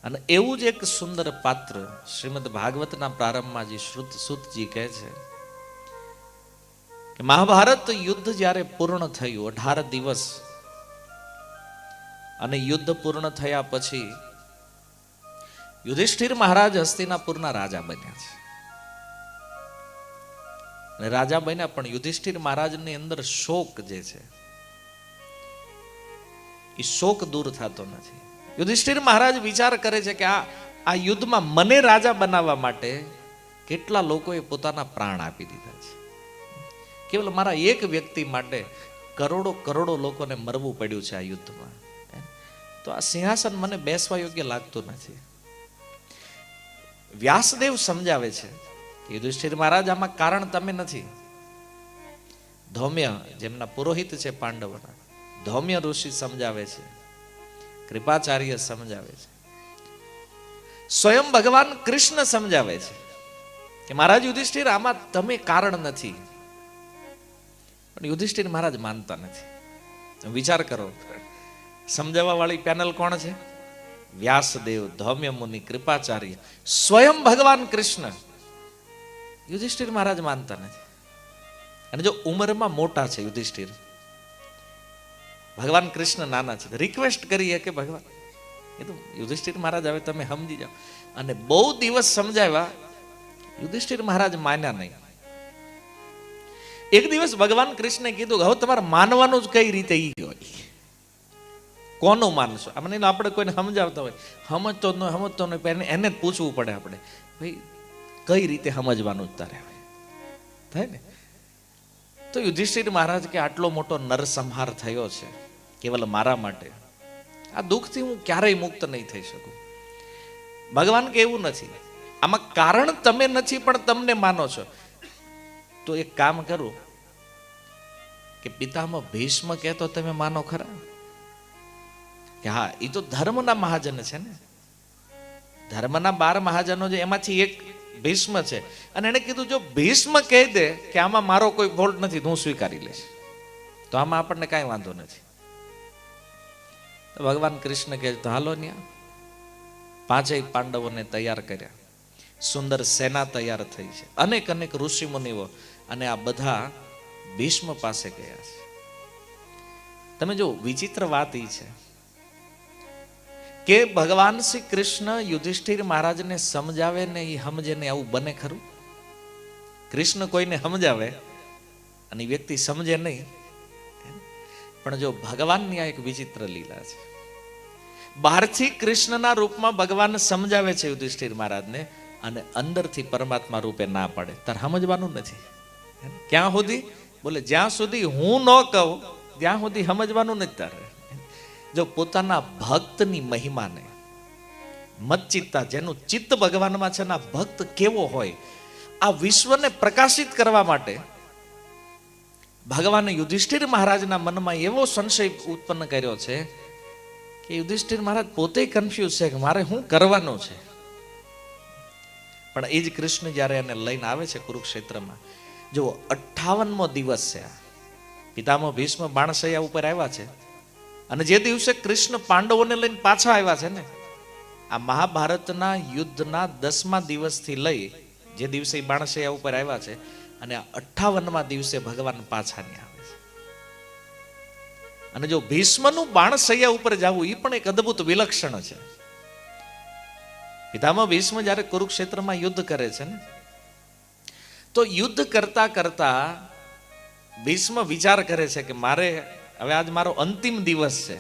અને એવું જ એક સુંદર પાત્ર શ્રીમદ ભાગવતના પ્રારંભમાં જે સુતજી કહે છે કે મહાભારત યુદ્ધ જ્યારે પૂર્ણ થયું 18 દિવસ, અને યુદ્ધ પૂર્ણ થયા પછી યુધિષ્ઠિર મહારાજ હસ્તિનાપુરના રાજા બન્યા છે. અને રાજા બન્યા પણ યુધિષ્ઠિર મહારાજની અંદર શોક જે છે એ શોક દૂર થતો નથી. યુધિષ્ઠિર મહારાજ વિચાર કરે છે કે આ યુદ્ધમાં મને રાજા બનાવવા માટે કેટલા લોકોએ પોતાના પ્રાણ આપી દીધા છે. કેવલ મારા એક વ્યક્તિ માટે કરોડો કરોડો લોકોને મરવું પડ્યું છે આ યુદ્ધમાં. તો આ સિંહાસન મને બેસવા યોગ્ય લાગતું નથી. વ્યાસદેવ સમજાવે છે કે યુધિષ્ઠિર મહારાજ આમાં કારણ તમે નથી. ધૌમ્ય જેમના પુરોહિત છે પાંડવોના, ધૌમ્ય ઋષિ સમજાવે છે, કૃપાચાર્ય સમજાવે છે, સ્વયં ભગવાન કૃષ્ણ સમજાવે છે કે મહારાજ યુધિષ્ઠિર આમાં તમે કારણ નથી. પણ યુધિષ્ઠિર મહારાજ માનતા નથી. વિચાર કરો, સમજાવવા વાળી પેનલ કોણ છે? વ્યાસદેવ, ધૌમ્ય મુનિ, કૃપાચાર્ય, સ્વયં ભગવાન કૃષ્ણ. યુધિષ્ઠિર મહારાજ માનતા નથી. અને જો ઉંમરમાં મોટા છે યુધિષ્ઠિર, ભગવાન કૃષ્ણ નાના છે, રિક્વેસ્ટ કરીએ કે ભગવાન એ તો યુધિષ્ઠિર મહારાજ હવે તમે સમજી જાઓ. અને બહુ દિવસ સમજાવ્યા, યુધિષ્ઠિર મહારાજ માન્યા નહીં. એક દિવસ ભગવાન કૃષ્ણે કીધું હવે તમારે માનવાનું જ કઈ રીતે ઈ હોય, કોનું માનશો? આમને આપણે કોઈને સમજાવતા હોય, સમજતો નહીં એને જ પૂછવું પડે આપણે, ભાઈ કઈ રીતે સમજવાનું તારે થાય ને. તો યુધિષ્ઠિર મહારાજ કે આટલો મોટો નરસંહાર થયો છે કેવલ મારા માટે, આ દુઃખથી હું ક્યારેય મુક્ત નહીં થઈ શકું. ભગવાન કે એવું નથી, આમાં કારણ તમે નથી પણ તમને માનો છો. તો એક કામ કરું કે પિતામહ ભીષ્મ કહેતો તમે માનો ખરા? કે હા, એ તો ધર્મના મહાજન છે ને, ધર્મના 12 મહાજનો છે એમાંથી એક ભીષ્મ છે. અને એને કીધું જો ભીષ્મ કહી દે કે આમાં મારો કોઈ ફોલ્ટ નથી તો હું સ્વીકારી લઈશ, તો આમાં આપણને કાંઈ વાંધો નથી. તો ભગવાન કૃષ્ણ કહે તો હાલો ન્યા. 5 પાંડવોને તૈયાર કર્યા, સુંદર સેના તૈયાર થઈ છે, અનેક અનેક ઋષિ મુનિઓ, અને આ બધા ભીષ્મ પાસે ગયા છે. તમે જો વિચિત્ર વાત એ છે કે ભગવાન શ્રી કૃષ્ણ યુધિષ્ઠિર મહારાજને સમજાવે ને એ સમજે ને, આવું બને ખરું? કૃષ્ણ કોઈને સમજાવે અને વ્યક્તિ સમજે નહીં. પણ જો ભગવાનની આ એક વિચિત્ર લીલા છે. બહારથી કૃષ્ણના રૂપમાં ભગવાન સમજાવે છે યુધિષ્ઠિર મહારાજને, અને અંદરથી પરમાત્મા રૂપે ના પાડે. તાર સમજવાનું નથી. ક્યાં સુધી? બોલે જ્યાં સુધી હું ન કહું ત્યાં સુધી સમજવાનું નથી તારે. જો પોતાના ભક્તની મહિમાને મતચિત્તા, જેનું ચિત્ત ભગવાનમાં છે, ના ભક્ત કેવો હોય, આ વિશ્વને પ્રકાશિત કરવા માટે ભગવાને યુધિષ્ઠિર મહારાજના મનમાં એવો સંશય ઉત્પન્ન કર્યો છે કે યુધિષ્ઠિર મહારાજ પોતે કન્ફ્યુઝ છે કે મારે શું કરવાનું છે. પણ એ જ કૃષ્ણ જ્યારે એને લઈને આવે છે કુરુક્ષેત્રમાં, જો 58મો દિવસ છે, પિતામહ ભીષ્મ બાણશૈયા ઉપર આવ્યા છે, અને જે દિવસે કૃષ્ણ પાંડવોને લઈને પાછા આવ્યા છે ને, આ મહાભારતના યુદ્ધના 10મા દિવસથી લઈ જે દિવસે બાણશૈયા ઉપર આવ્યા છે, અને આ 58મા દિવસે ભગવાન પાછા ને આવે છે. અને જો ભીષ્મનું બાણશૈયા ઉપર જવું એ પણ એક અદ્ભુત વિલક્ષણ છે. પિતામહ ભીષ્મ જ્યારે કુરુક્ષેત્રમાં યુદ્ધ કરે છે ને, તો યુદ્ધ કરતા કરતા ભીષ્મ વિચાર કરે છે કે મારે હવે આજ મારો અંતિમ દિવસ છે.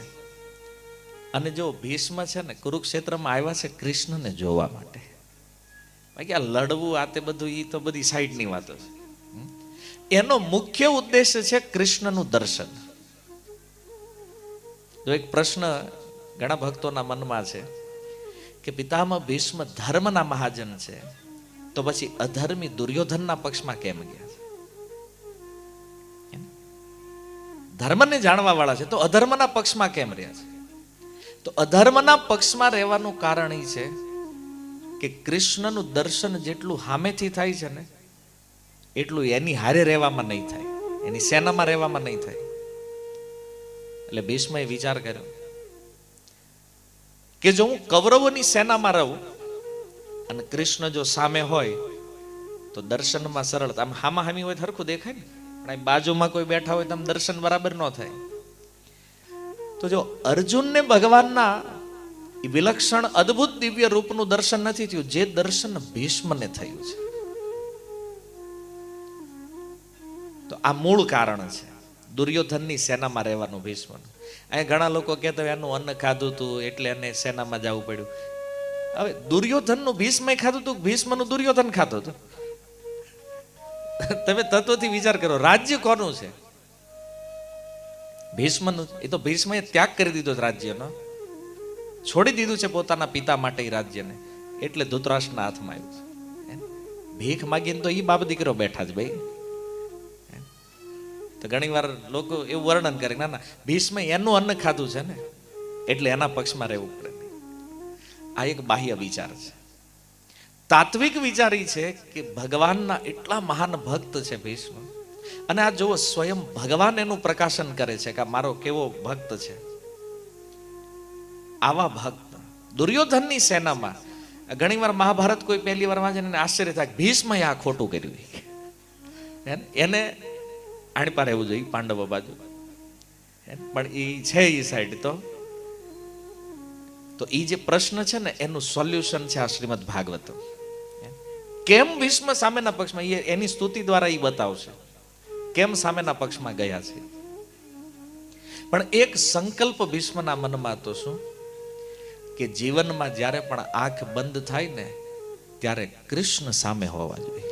અને જો ભીષ્મ છે ને કુરુક્ષેત્રમાં આવ્યા છે કૃષ્ણને જોવા માટે. બાકી આ લડવું આ તે બધું એ તો બધી સાઈડની વાતો છે. એનો મુખ્ય ઉદ્દેશ્ય છે કૃષ્ણનું દર્શન. જો એક પ્રશ્ન ઘણા ભક્તોના મનમાં છે કે પિતામહ ભીષ્મ ધર્મના મહાજન છે, તો પછી અધર્મી દુર્યોધનના પક્ષમાં કેમ ગયા છે? ધર્મને જાણવા વાળા છે તો અધર્મના પક્ષમાં કેમ રહ્યા છે? તો અધર્મના પક્ષમાં રહેવાનું કારણ એ છે કે કૃષ્ણનું દર્શન જેટલું સામેથી થાય છે ને, એટલું એની હારે રહેવામાં નહીં થાય, એની સેનામાં રહેવામાં નહીં થાય. એટલે ભીષ્મએ વિચાર કર્યો કે જો હું કૌરવોની સેનામાં રહું અને કૃષ્ણ જો સામે હોય તો દર્શનમાં સરળ, આમ હામા હામી હોય સરખું દેખાય ને, પણ બાજુમાં કોઈ બેઠા હોય તો આમ દર્શન બરાબર ન થાય. તો જો અર્જુનને ભગવાનના વિલક્ષણ અદ્ભુત દિવ્ય રૂપનું દર્શન નથી થયું, જે દર્શન ભીષ્મને થયું છે, તો આ મૂળ કારણ છે દુર્યોધનની સેનામાં રહેવાનું ભીષ્મનું. અહીં ઘણા લોકો કહેતા હોય એનું અન્ન ખાધું હતું એટલે એને સેનામાં જવું પડ્યું. હવે દુર્યોધનનું ભીષ્મે ખાધું હતું, ભીષ્મનું દુર્યોધન ખાધું હતું? તમે તત્વથી વિચાર કરો, રાજ્ય કોનું છે? ભીષ્મનું. એ તો ભીષ્મએ ત્યાગ કરી દીધો રાજ્યનો, છોડી દીધું છે પોતાના પિતા માટે એ રાજ્યને, એટલે ધૃતરાષ્ટ્રના હાથમાં આવ્યું છે. ભીખ માગીને તો એ બાપ દીકરો બેઠા જ ભાઈ. તો ઘણી વાર લોકો એવું વર્ણન કરે, ના ના ભીષ્મ એનું અન્ન ખાધું છે ને એટલે એના પક્ષમાં રહેવું પડે. આ એક બાહ્ય વિચાર છે. તાત્વિક વિચાર એ છે કે ભગવાનના એટલા મહાન ભક્ત છે ભીષ્મ, અને આ જો સ્વયં ભગવાન એનું પ્રકાશન કરે છે કે મારો કેવો ભક્ત છે. આવા ભક્ત દુર્યોધનની સેનામાં ઘણી વાર મહાભારત કોઈ પહેલી વાર વાંચે ને આશ્ચર્ય થાય, ભીષ્મએ આ ખોટું કર્યું, એને આણી પર રહેવું જોઈએ પાંડવો બાજુ, પણ એ છે એ સાઈડ. તો એ જે પ્રશ્ન છે ને એનું સોલ્યુશન છે આ શ્રીમદ ભાગવત. કેમ ભીષ્મ સામેના પક્ષમાં, એની સ્તુતિ દ્વારા એ બતાવશે કેમ સામેના પક્ષમાં ગયા છે. પણ એક સંકલ્પ ભીષ્મના મનમાં તો શું, કે જીવનમાં જ્યારે પણ આંખ બંધ થાય ને ત્યારે કૃષ્ણ સામે હોવા જોઈએ.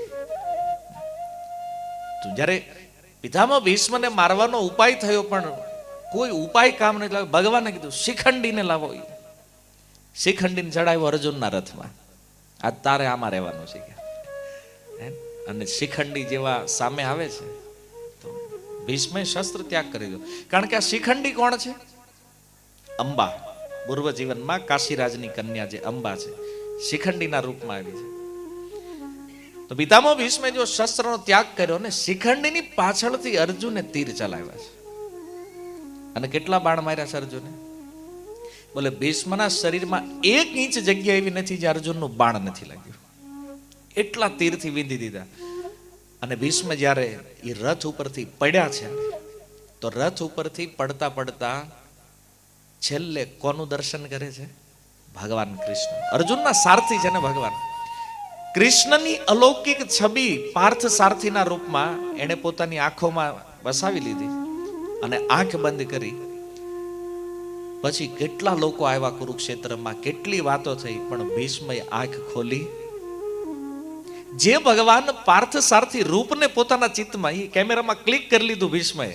તો જ્યારે પિતામહ ભીષ્મને મારવાનો ઉપાય થયો પણ કોઈ ઉપાય કામ નહીં લાવ્યો, ભગવાને કીધું શિખંડીને લાવો. શિખંડીને ચડાવ્યો અર્જુનના રથમાં, આજ તારે આમાં રહેવાનું છે. અને શિખંડી જેવા સામે આવે છે તો ભીષ્મે શસ્ત્ર ત્યાગ કરી દીધો. કારણ કે આ શિખંડી કોણ છે? અંબા. પૂર્વ જીવનમાં કાશીરાજની કન્યા જે અંબા છે, શિખંડીના રૂપમાં આવી છે. તો પિતામહ ભીષ્મે જો શસ્ત્રનો ત્યાગ કર્યો ને, શિખંડીની પાછળથી અર્જુને તીર ચલાવ્યા છે. અને કેટલા બાણ માર્યા છે અર્જુને? બોલે ભીષ્મના શરીરમાં 1 ઇંચ જગ્યા એવી નથી જે અર્જુનનું બાણ નથી લાગ્યું, એટલા તીરથી વીંધી દીધા. અને ભીષ્મ જ્યારે એ રથ ઉપરથી પડ્યા છે તો રથ ઉપરથી પડતા પડતા છેલ્લે કોનું દર્શન કરે છે? ભગવાન કૃષ્ણ. અર્જુનના સારથી છે ને ભગવાન કૃષ્ણની અલૌકિક છબી પાર્થ સારથીના રૂપમાં એને પોતાની આંખોમાં વસાવી લીધી અને આંખ બંધ કરી. પછી કેટલા લોકો આવ્યા કુરુક્ષેત્રમાં, કેટલી વાતો થઈ, પણ ભીષ્મએ આંખ ખોલી. જે ભગવાન પાર્થ સારથી રૂપને પોતાના ચિત્તમાં એ કેમેરામાં ક્લિક કરી લીધું ભીષ્મએ,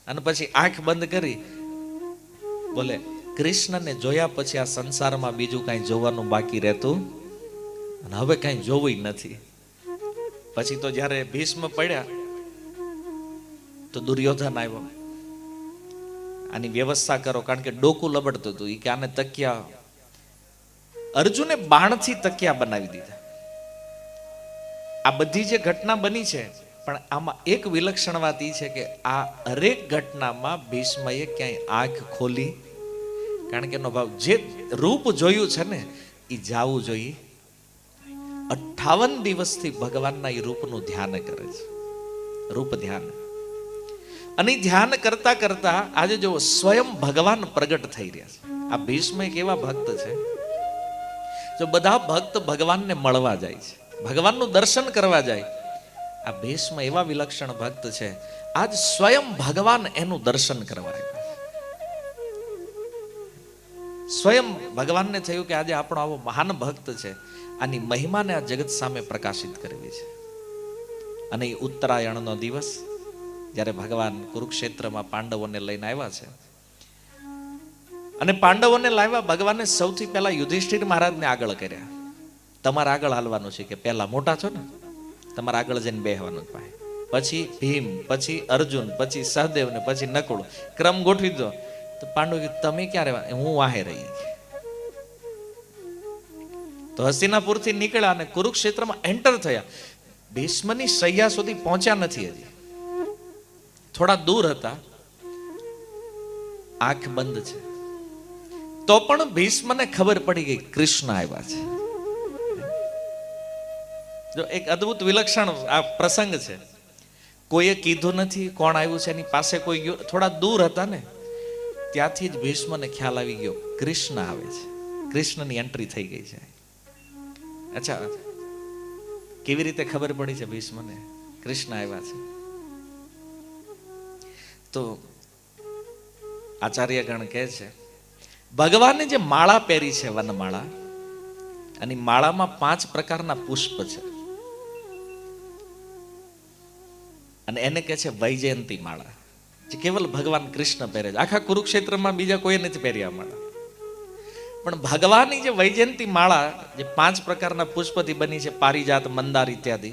અને પછી આંખ બંધ કરી. બોલે કૃષ્ણને જોયા પછી આ સંસારમાં બીજું કાંઈ જોવાનું બાકી રહેતું અને હવે કાંઈ જોવું નથી. પછી તો જ્યારે ભીષ્મ પડ્યા તો દુર્યોધન આવ્યો, આની વ્યવસ્થા કરો, કારણ કે ડોકું લબડતું હતું. એ કે આને તકિયા, અર્જુને બાણથી તકિયા બનાવી દીધા. આ બધી જે ઘટના બની છે, પણ આમાં એક વિલક્ષણ વાત એ છે કે આ હરેક ઘટનામાં ભીષ્મએ ક્યાંય આંખ ખોલી, કારણ કે એનો ભાવ જે રૂપ જોયું છે ને એ જાવું જોઈએ. 58 દિવસથી ભગવાનના એ રૂપનું ધ્યાન કરે છે, રૂપ ધ્યાન. અને ધ્યાન કરતા કરતા આજે જો સ્વયં ભગવાન પ્રગટ થઈ રહ્યા છે. આ ભીષ્મ એક એવા ભક્ત છે, જો બધા ભક્ત ભગવાનને મળવા જાય છે, ભગવાનનું દર્શન કરવા જાય, આ ભીષ્મ એવા વિલક્ષણ ભક્ત છે. આજ સ્વયં ભગવાન એનું દર્શન કરવા આવ્યા છે. સ્વયં ભગવાનને થયું કે આજે આપણો આવો મહાન ભક્ત છે, આની મહિમાને આ જગત સામે પ્રકાશિત કરવી છે. અને એ ઉત્તરાયણનો દિવસ જ્યારે ભગવાન કુરુક્ષેત્રમાં પાંડવોને લઈને આવ્યા છે, અને પાંડવોને લાવ્યા, ભગવાને સૌથી પહેલા યુધિષ્ઠિર મહારાજને આગળ કર્યા. તમારે આગળ હાલવાનું છે, કે પહેલા મોટા છો ને, તમારે આગળ જઈને બેહવાનું જ પાય. પછી ભીમ, પછી અર્જુન, પછી સહદેવ ને પછી નકુળ, ક્રમ ગોઠવી દો. તો પાંડવ તમે ક્યાં રહેવા? હું વાહે રહી. તો હસ્તિનાપુરથી નીકળ્યા અને કુરુક્ષેત્રમાં એન્ટર થયા. ભીષ્મની શૈયા સુધી પહોંચ્યા નથી હજી, થોડા દૂર હતા. આંખ બંધ છે. તો પણ ભીષ્મને ખબર પડી ગઈ કૃષ્ણ આવ્યા છે. જો એક અદ્ભુત વિલક્ષણ આ પ્રસંગ છે. કોઈએ કીધું નથી કોણ આવ્યું છે, એની પાસે કોઈ ગયો, થોડા દૂર હતા ને, ત્યાંથી જ ભીષ્મને ખ્યાલ આવી ગયો કૃષ્ણ આવે છે, કૃષ્ણની એન્ટ્રી થઈ ગઈ છે. અચ્છા, કેવી રીતે ખબર પડી છે ભીષ્મને કૃષ્ણ આવ્યા છે? તો આચાર્યગણ કહે છે, ભગવાને જે માળા પહેરી છે, વનમાળા, અને માળામાં 5 પ્રકારના પુષ્પ છે, અને એને કહે છે વૈજયંતી માળા, જે કેવલ ભગવાન કૃષ્ણ પહેરે છે. આખા કુરુક્ષેત્રમાં બીજા કોઈ નથી પહેર્યા માળા. પણ ભગવાનની જે વૈજયંતી માળા, જે 5 પ્રકારના પુષ્પથી બની છે, પારિજાત, મંદાર ઇત્યાદિ,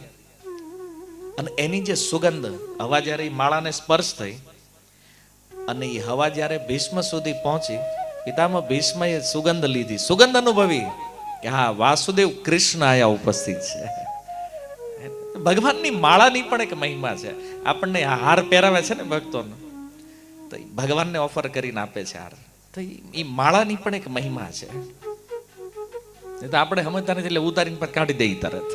અને એની જે સુગંધ, હવા જ્યારે એ માળાને સ્પર્શ થઈ અને એ હવા જ્યારે ભીષ્મ સુધી પહોંચી, પિતામહ ભીષ્મએ સુગંધ લીધી, સુગંધ અનુભવી કે હા, વાસુદેવ કૃષ્ણ આયા ઉપસ્થિત છે. ભગવાનની માળાની પણ એક મહિમા છે. આપણને હાર પહેરાવે છે ને ભક્તોને, તો ભગવાનને ઓફર કરીને આપે છે હાર, તો એ માળાની પણ એક મહિમા છે. તો આપણે સમજતા નથી એટલે ઉતારીને પણ કાઢી દઈએ તરત.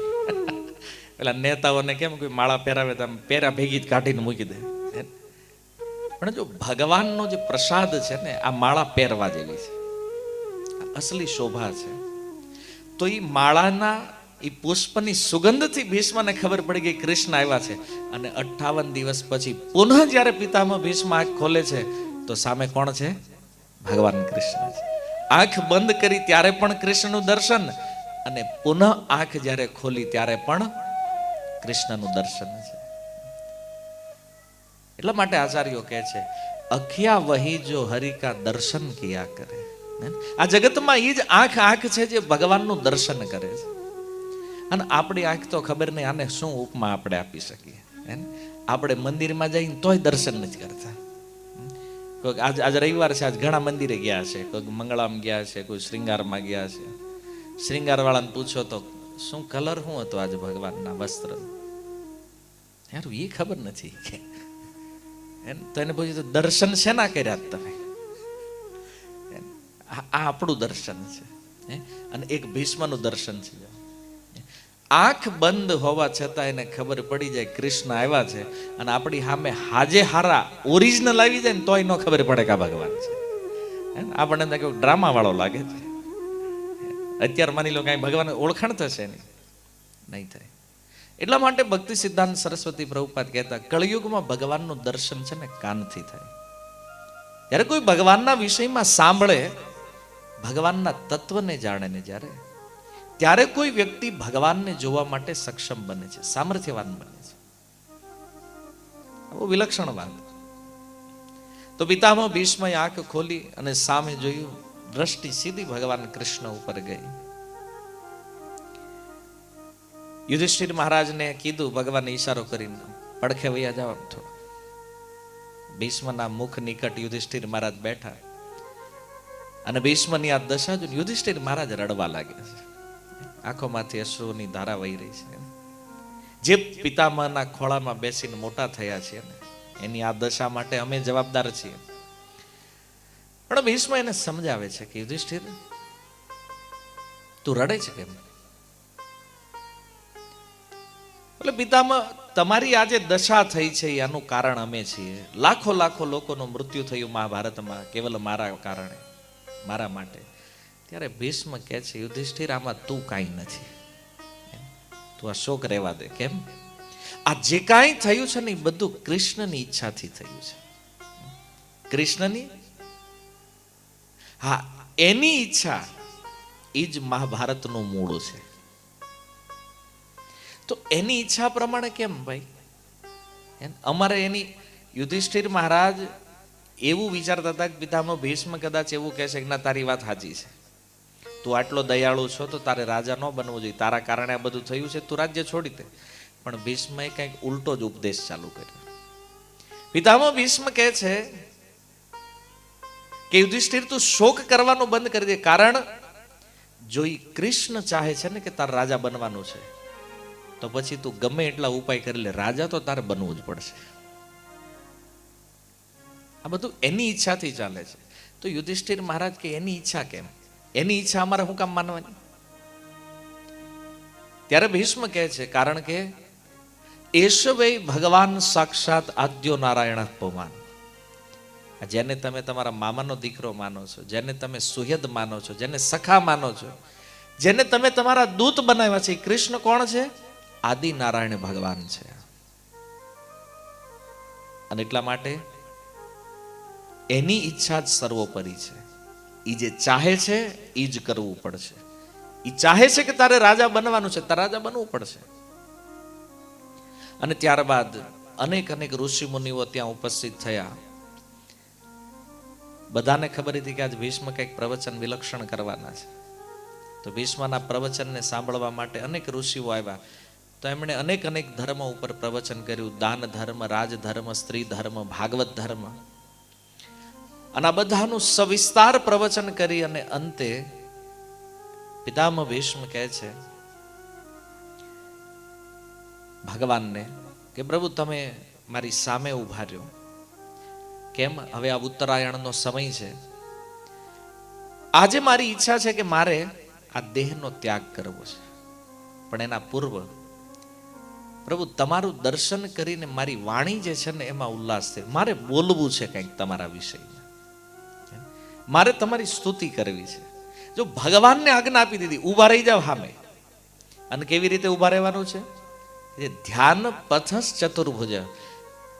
પેલા નેતાઓને કેમ કોઈ માળા પહેરાવે તો પહેરા ભેગી જ કાઢીને મૂકી દે. પણ જો ભગવાનનો જે પ્રસાદ છે ને, આ માળા પહેરવા જેવી છે, અસલી શોભા છે. તો એ માળાના એ પુષ્પની સુગંધથી ભીષ્મને ખબર પડી ગઈ કૃષ્ણ આવ્યા છે. અને 58 દિવસ પછી પુનઃ જ્યારે પિતામહ ભીષ્મ આંખ ખોલે છે, તો સામે કોણ છે? ભગવાન કૃષ્ણ છે. આંખ બંધ કરી ત્યારે પણ કૃષ્ણનું દર્શન, અને પુનઃ આંખ જ્યારે ખોલી ત્યારે પણ કૃષ્ણનું દર્શન છે. એટલા માટે આચાર્યો કહે છે, અખિયા વહી જો હરિકા દર્શન કિયા કરે. આ જગતમાં એ જ આંખ છે જે ભગવાનનું દર્શન કરે છે. અને આપણી આંખ તો ખબર નહીં આને શું ઉપમા આપણે આપી શકીએ. આપણે મંદિરમાં જઈને તોય દર્શન નથી કરતા. કોઈ આજ રવિવાર છે, આજ ઘણા મંદિરે ગયા છે, કોઈ મંગળામ ગયા છે, કોઈ શ્રૃંગારમાં ગયા છે. શ્રૃંગાર વાળાને પૂછો તો શું કલર શું હતો આજે ભગવાનના વસ્ત્ર, યાર એ ખબર નથી. તો એને પૂછ્યું તો દર્શન શેના કર્યા તમે? આ આપણું દર્શન છે. અને એક ભીષ્મનું દર્શન છે. આંખ બંધ હોવા છતાં એને ખબર પડી જાય કૃષ્ણ આવ્યા છે, અને આપણી સામે હાજે હારા ઓરિજિનલ આવી જાય ને તોય ન ખબર પડે કે આ ભગવાન છે. આપણને કેવું ડ્રામા વાળો લાગે છે. અત્યારે માની લો કઈ ભગવાન ઓળખાણ થશે નહીં થાય. એટલા માટે ભક્તિ સિદ્ધાંત સરસ્વતી પ્રભુપાદ કહેતા, કળિયુગમાં ભગવાનનું દર્શન છે ને કાનથી થાય. જ્યારે કોઈ ભગવાનના વિષયમાં સાંભળે, ભગવાનના તત્વને જાણે ને જ્યારે, ત્યારે કોઈ વ્યક્તિ ભગવાનને જોવા માટે સક્ષમ બને છે, સામર્થ્યવાન બને છે. બહુ વિલક્ષણ વાત. તો પિતામહ ભીષ્મએ આંખ ખોલી અને સામે જોયું, દ્રષ્ટિ સીધી ભગવાન કૃષ્ણ ઉપર ગઈ. યુધિષ્ઠિર મહારાજને કીધું, ભગવાનને ઈશારો કરીને, પડખે વૈયા જાવ થોડો. ભીષ્મના મુખ નિકટ યુધિષ્ઠિર મહારાજ બેઠા, અને ભીષ્મની આ દશા જોઈને યુધિષ્ઠિર મહારાજ રડવા લાગ્યા છે. આંખોમાંથી અશ્રુની ધારા વહી રહી છે. જે પિતામહના ખોળામાં બેસીને મોટા થયા છે ને, એની આ દશા માટે અમે જવાબદાર છીએ. પણ ભીષ્મ એને સમજાવે છે કે યુધિષ્ઠિર, તું રડે છે કેમ? એટલે પિતામહ, તમારી આ જે દશા થઈ છે એનું કારણ અમે છીએ. લાખો લાખો લોકોનું મૃત્યુ થયું મહાભારતમાં કેવલ મારા કારણે, મારા માટે. ત્યારે ભીષ્મ કહે છે, યુધિષ્ઠિર આમાં તું કાંઈ નથી, તું આ શોક રહેવા દે. કેમ? આ જે કાંઈ થયું છે ને એ બધું કૃષ્ણની ઈચ્છાથી થયું છે. કૃષ્ણની, હા, એની ઈચ્છા એ જ મહાભારતનું મૂળ છે. તો એની ઈચ્છા પ્રમાણે કેમ ભાઈ? અમારે એની, યુધિષ્ઠિર મહારાજ એવું વિચારતા હતા કે પિતામહ ભીષ્મ કદાચ એવું કહે છે કે ના, તારી વાત સાચી છે, તું આટલો દયાળુ છો તો તારે રાજા ન બનવું જોઈએ, તારા કારણે આ બધું થયું છે, તું રાજ્ય છોડી દે. પણ ભીષ્મએ કંઈક ઉલટો જ ઉપદેશ ચાલુ કર્યો. પિતામહ ભીષ્મ કહે છે કે યુધિષ્ઠિર, તું શોક કરવાનું બંધ કરી દે. કારણ જો ઈ કૃષ્ણ ચાહે છે ને કે તારે રાજા બનવાનું છે, તો પછી તું ગમે એટલા ઉપાય કરી લે, રાજા તો તારે બનવું જ પડશે. આ બધું એની ઈચ્છાથી ચાલે છે. તો યુધિષ્ઠિર મહારાજ કે એની ઈચ્છા કેમ, એની ઈચ્છા અમારે શું કામ માનવાની? ત્યારે ભીષ્મ કહે છે કારણ કે એશવે ભગવાન સાક્ષાત આદ્યો નારાયણ પૌમાન. જેને તમે તમારા મામાનો દીકરો માનો છો, જેને તમે સુહૃદ માનો છો, જેને સખા માનો છો, જેને તમે તમારા દૂત બનાવ્યા છે, કૃષ્ણ કોણ છે? આદિ નારાયણ ભગવાન છે. અને એટલા માટે એની ઈચ્છા જ સર્વોપરી છે. એ જે ચાહે છે એ જ કરવું પડશે. એ ચાહે છે કે તારે રાજા બનવાનું છે, તારે રાજા બનવું પડશે. અને ત્યારબાદ અનેક અનેક ઋષિ મુનિઓ ત્યાં ઉપસ્થિત થયા. બધાને ખબર હતી કે આજ ભીષ્મ કંઈક પ્રવચન વિલક્ષણ કરવાના છે. તો ભીષ્મના પ્રવચનને સાંભળવા માટે અનેક ઋષિઓ આવ્યા. તો એમણે અનેક અનેક ધર્મ ઉપર પ્રવચન કર્યું. દાન ધર્મ, રાજ ધર્મ, સ્ત્રી ધર્મ, ભાગવત ધર્મ, અને આ બધાનું સવિસ્તાર પ્રવચન કરી અને અંતે પિતામહ ભીષ્મ કહે છે ભગવાનને કે પ્રભુ તમે મારી સામે ઉભા રહ્યો. કેમ? હવે આ ઉત્તરાયણનો સમય છે. આજે મારી ઈચ્છા છે કે મારે આ દેહનો ત્યાગ કરવો છે, પણ એના પૂર્વ પ્રભુ તમારું દર્શન કરીને મારી વાણી જે છે ને એમાં ઉલ્લાસ થાય. મારે બોલવું છે કંઈક તમારા વિષયમાં, મારે તમારી સ્તુતિ કરવી છે. જો ભગવાનને આજ્ઞા આપી દીધી ઉભા રહી જાવ સામે, અને કેવી રીતે ઉભા રહેવાનું છે? ધ્યાન પથસ ચતુર્ભુજ.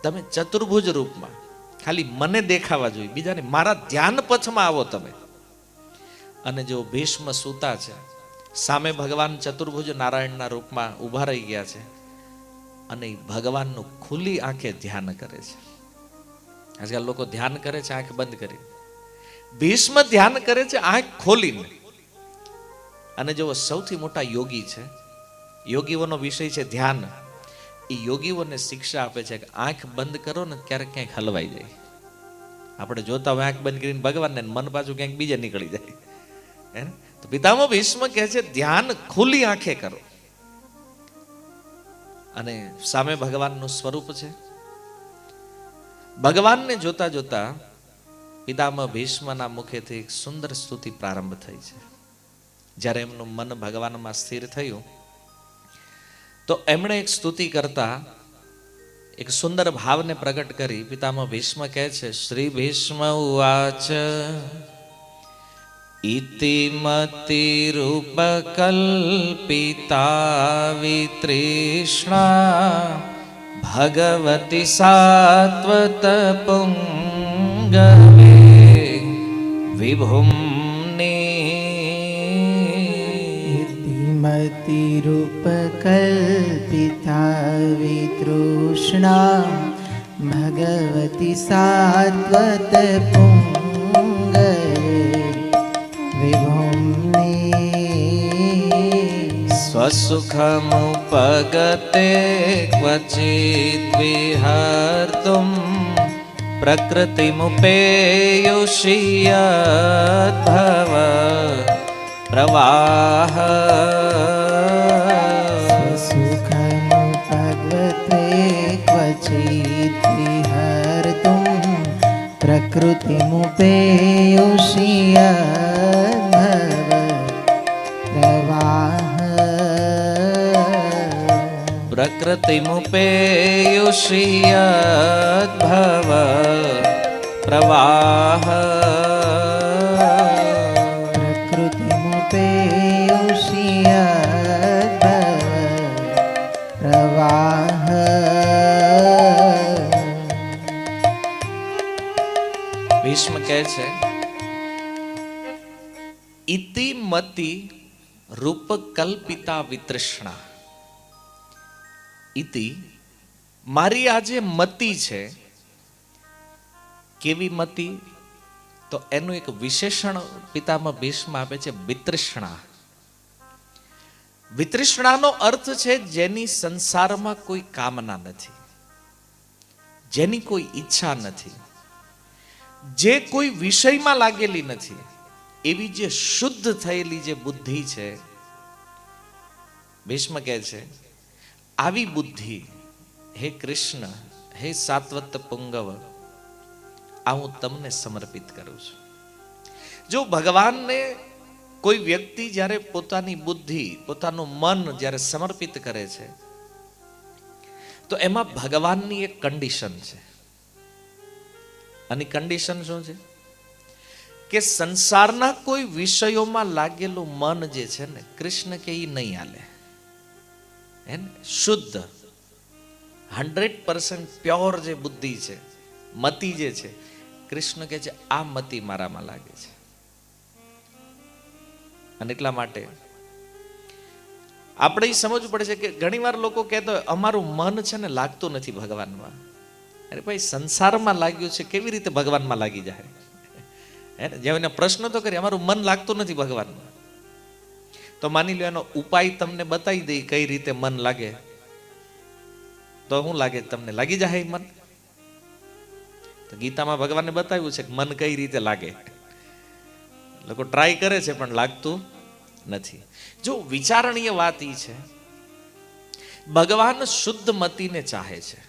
તમે ચતુર્ભુજ રૂપમાં ખાલી મને દેખાવા જોઈએ, બીજાને મારા ધ્યાન પથમાં આવો તમે. અને જો ભીષ્મ સૂતા છે, સામે ભગવાન ચતુર્ભુજ નારાયણના રૂપમાં ઉભા રહી ગયા છે, અને ભગવાનનું ખુલ્લી આંખે ધ્યાન કરે છે. આજકાલ લોકો ધ્યાન કરે છે આંખ બંધ કરી, ભીષ્મ ધ્યાન કરે છે આંખ ખોલીને. અને જો સૌથી મોટા યોગી છે, યોગીઓનો વિષય છે ધ્યાન. એ યોગીઓને શિક્ષા આપે છે કે આંખ બંધ કરો ને ક્યારેક ક્યાંક હલવાઈ જાય. આપણે જોતા હોય આંખ બંધ કરીને ભગવાનને, મન પાછું ક્યાંક બીજે નીકળી જાય. તો પિતામહ ભીષ્મ કહે છે ધ્યાન ખુલ્લી આંખે કરો. અને સામે ભગવાનનું સ્વરૂપ છે. ભગવાનને જોતા જોતા પિતામહ ભીષ્મના મુખેથી એક સુંદર સ્તુતિ પ્રારંભ થઈ છે. જ્યારે એમનું મન ભગવાનમાં સ્થિર થયું તો એમણે એક સ્તુતિ કરતા એક સુંદર ભાવને પ્રગટ કરી. પિતામહ ભીષ્મ કહે છે શ્રી ભીષ્મ ઉવાચ ઇતિમતિ રૂપકલ્પિતા વિતૃષ્ણા ભગવતી સાત્વત પુંગવે મતિરૂપકલ્પિતા વિતૃષ્ણા ભગવતી સાત્વત પુંગવે વિભુમ્ની સ્વસુખમુપગતે ક્વચિદ વિહર્તુમ પ્રકૃતિમુપેયુષ્યદ્ભવ પ્રવાહ સુખમુપગતે ક્વચિદ વિહર્તુમ પ્રકૃતિમુપેયુષ્યદ્ભવ પ્રવાહ પ્રકૃતિમુપેયુષ્યદ્ભવ પ્રવાહ પ્રવાહ. ભીષ્મ કહે છે ઇતિ મતિ રૂપકલ્પિતા વિતૃષ્ણા. ઇતિ મારી આ જે મતિ છે, કેવી મતિ? તો એનું એક વિશેષણ પિતામહ ભીષ્મ આપે છે વિતૃષ્ણા. વિતૃષ્ણાનો અર્થ છે જેની સંસારમાં કોઈ કામના નથી, જેની કોઈ ઈચ્છા નથી, જે કોઈ વિષયમાં લાગેલી નથી, એવી જે શુદ્ધ થયેલી જે બુદ્ધિ છે. ભીષ્મ કહે છે આવી બુદ્ધિ હે કૃષ્ણ, હે સાત્વત પુંગવ, આ હું તમને સમર્પિત કરું છું. જો ભગવાનને કોઈ વ્યક્તિ જ્યારે પોતાની બુદ્ધિ, પોતાનું મન જ્યારે સમર્પિત કરે છે, તો એમાં ભગવાનની એક કન્ડિશન છે. અને કન્ડિશન શું છે? કે સંસારના કોઈ વિષયોમાં લાગેલું મન જે છે ને, કૃષ્ણ કે એ નહીં હાલે. હે ને? શુદ્ધ 100% પ્યોર જે બુદ્ધિ છે, મતિ જે છે, કૃષ્ણ કે છે આ મતિ મારામાં લાગે છે. અને એટલા માટે આપણે એ સમજવું પડે છે કે ઘણીવાર લોકો કહેતા હોય અમારું મન છે ને લાગતું નથી ભગવાનમાં. અરે ભાઈ, સંસારમાં લાગ્યું છે, કેવી રીતે ભગવાનમાં લાગી જાય? હે ને? જેને પ્રશ્ન તો કરી અમારું મન લાગતું નથી ભગવાનમાં, તો માની લો એનો ઉપાય તમને બતાવી દઈ કઈ રીતે મન લાગે, તો શું લાગે તમને? લાગી જાય મન? તો ગીતામાં ભગવાને બતાવ્યું છે કે મન કઈ રીતે લાગે. લોકો ટ્રાય કરે છે પણ લાગતું નથી. જો વિચારણીય વાત એ છે, ભગવાન શુદ્ધ મતિને ચાહે છે.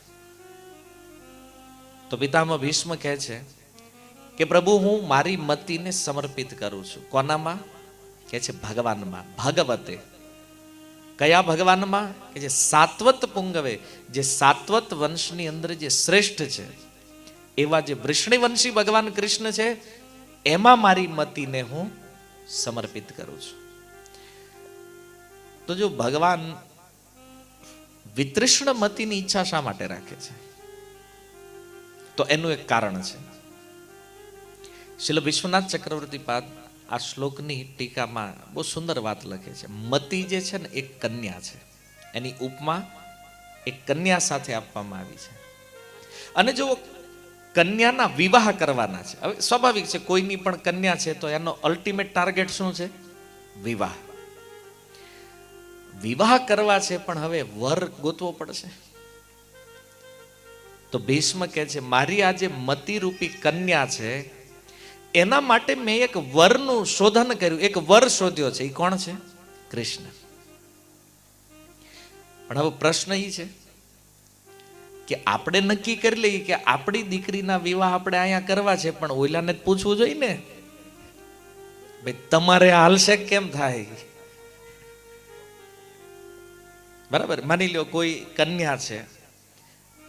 તો પિતામહ ભીષ્મ કહે છે કે પ્રભુ હું મારી મતિને સમર્પિત કરું છું. કોનામાં? કે છે ભગવાનમાં, ભગવતે. કયા ભગવાનમાં? કે જે સાત્વત પુંગવે, જે સાત્વત વંશની અંદર જે શ્રેષ્ઠ છે એવા જે વૃષ્ણિવંશી ભગવાન કૃષ્ણ છે, એમાં મારી મતિને હું સમર્પિત કરું છું. તો જો ભગવાન વિતૃષ્ણ મતિની ઈચ્છા શા માટે રાખે છે? તો એનું એક કારણ છે. શ્રીલ વિશ્વનાથ ચક્રવર્તી પાદ આ શ્લોકની ટીકામાં બહુ સુંદર વાત લખે છે. મતિ જે છે ને એક કન્યા છે, એની ઉપમા એક કન્યા સાથે આપવામાં આવી છે. અને જો કન્યાના વિવાહ કરવાના છે, હવે સ્વાભાવિક છે કોઈની પણ કન્યા છે તો એનો અલ્ટિમેટ ટાર્ગેટ શું છે? વિવાહ. વિવાહ કરવા છે પણ હવે વર ગોતવો પડશે. તો ભીષ્મ કહે છે મારી આ જે મતિરૂપી કન્યા છે એના માટે મેં એક વરનું શોધન કર્યું, એક વર શોધ્યો છે. એ કોણ છે? કૃષ્ણ. પણ હવે પ્રશ્ન એ છે કે આપણે નક્કી કરી લઈએ કે આપણી દીકરીના વિવાહ આપણે અહીંયા કરવા છે, પણ ઓલાને જ પૂછવું જોઈએ ને, ભાઈ તમારે હાલશે કેમ થાય? બરાબર. માની લો કોઈ કન્યા છે,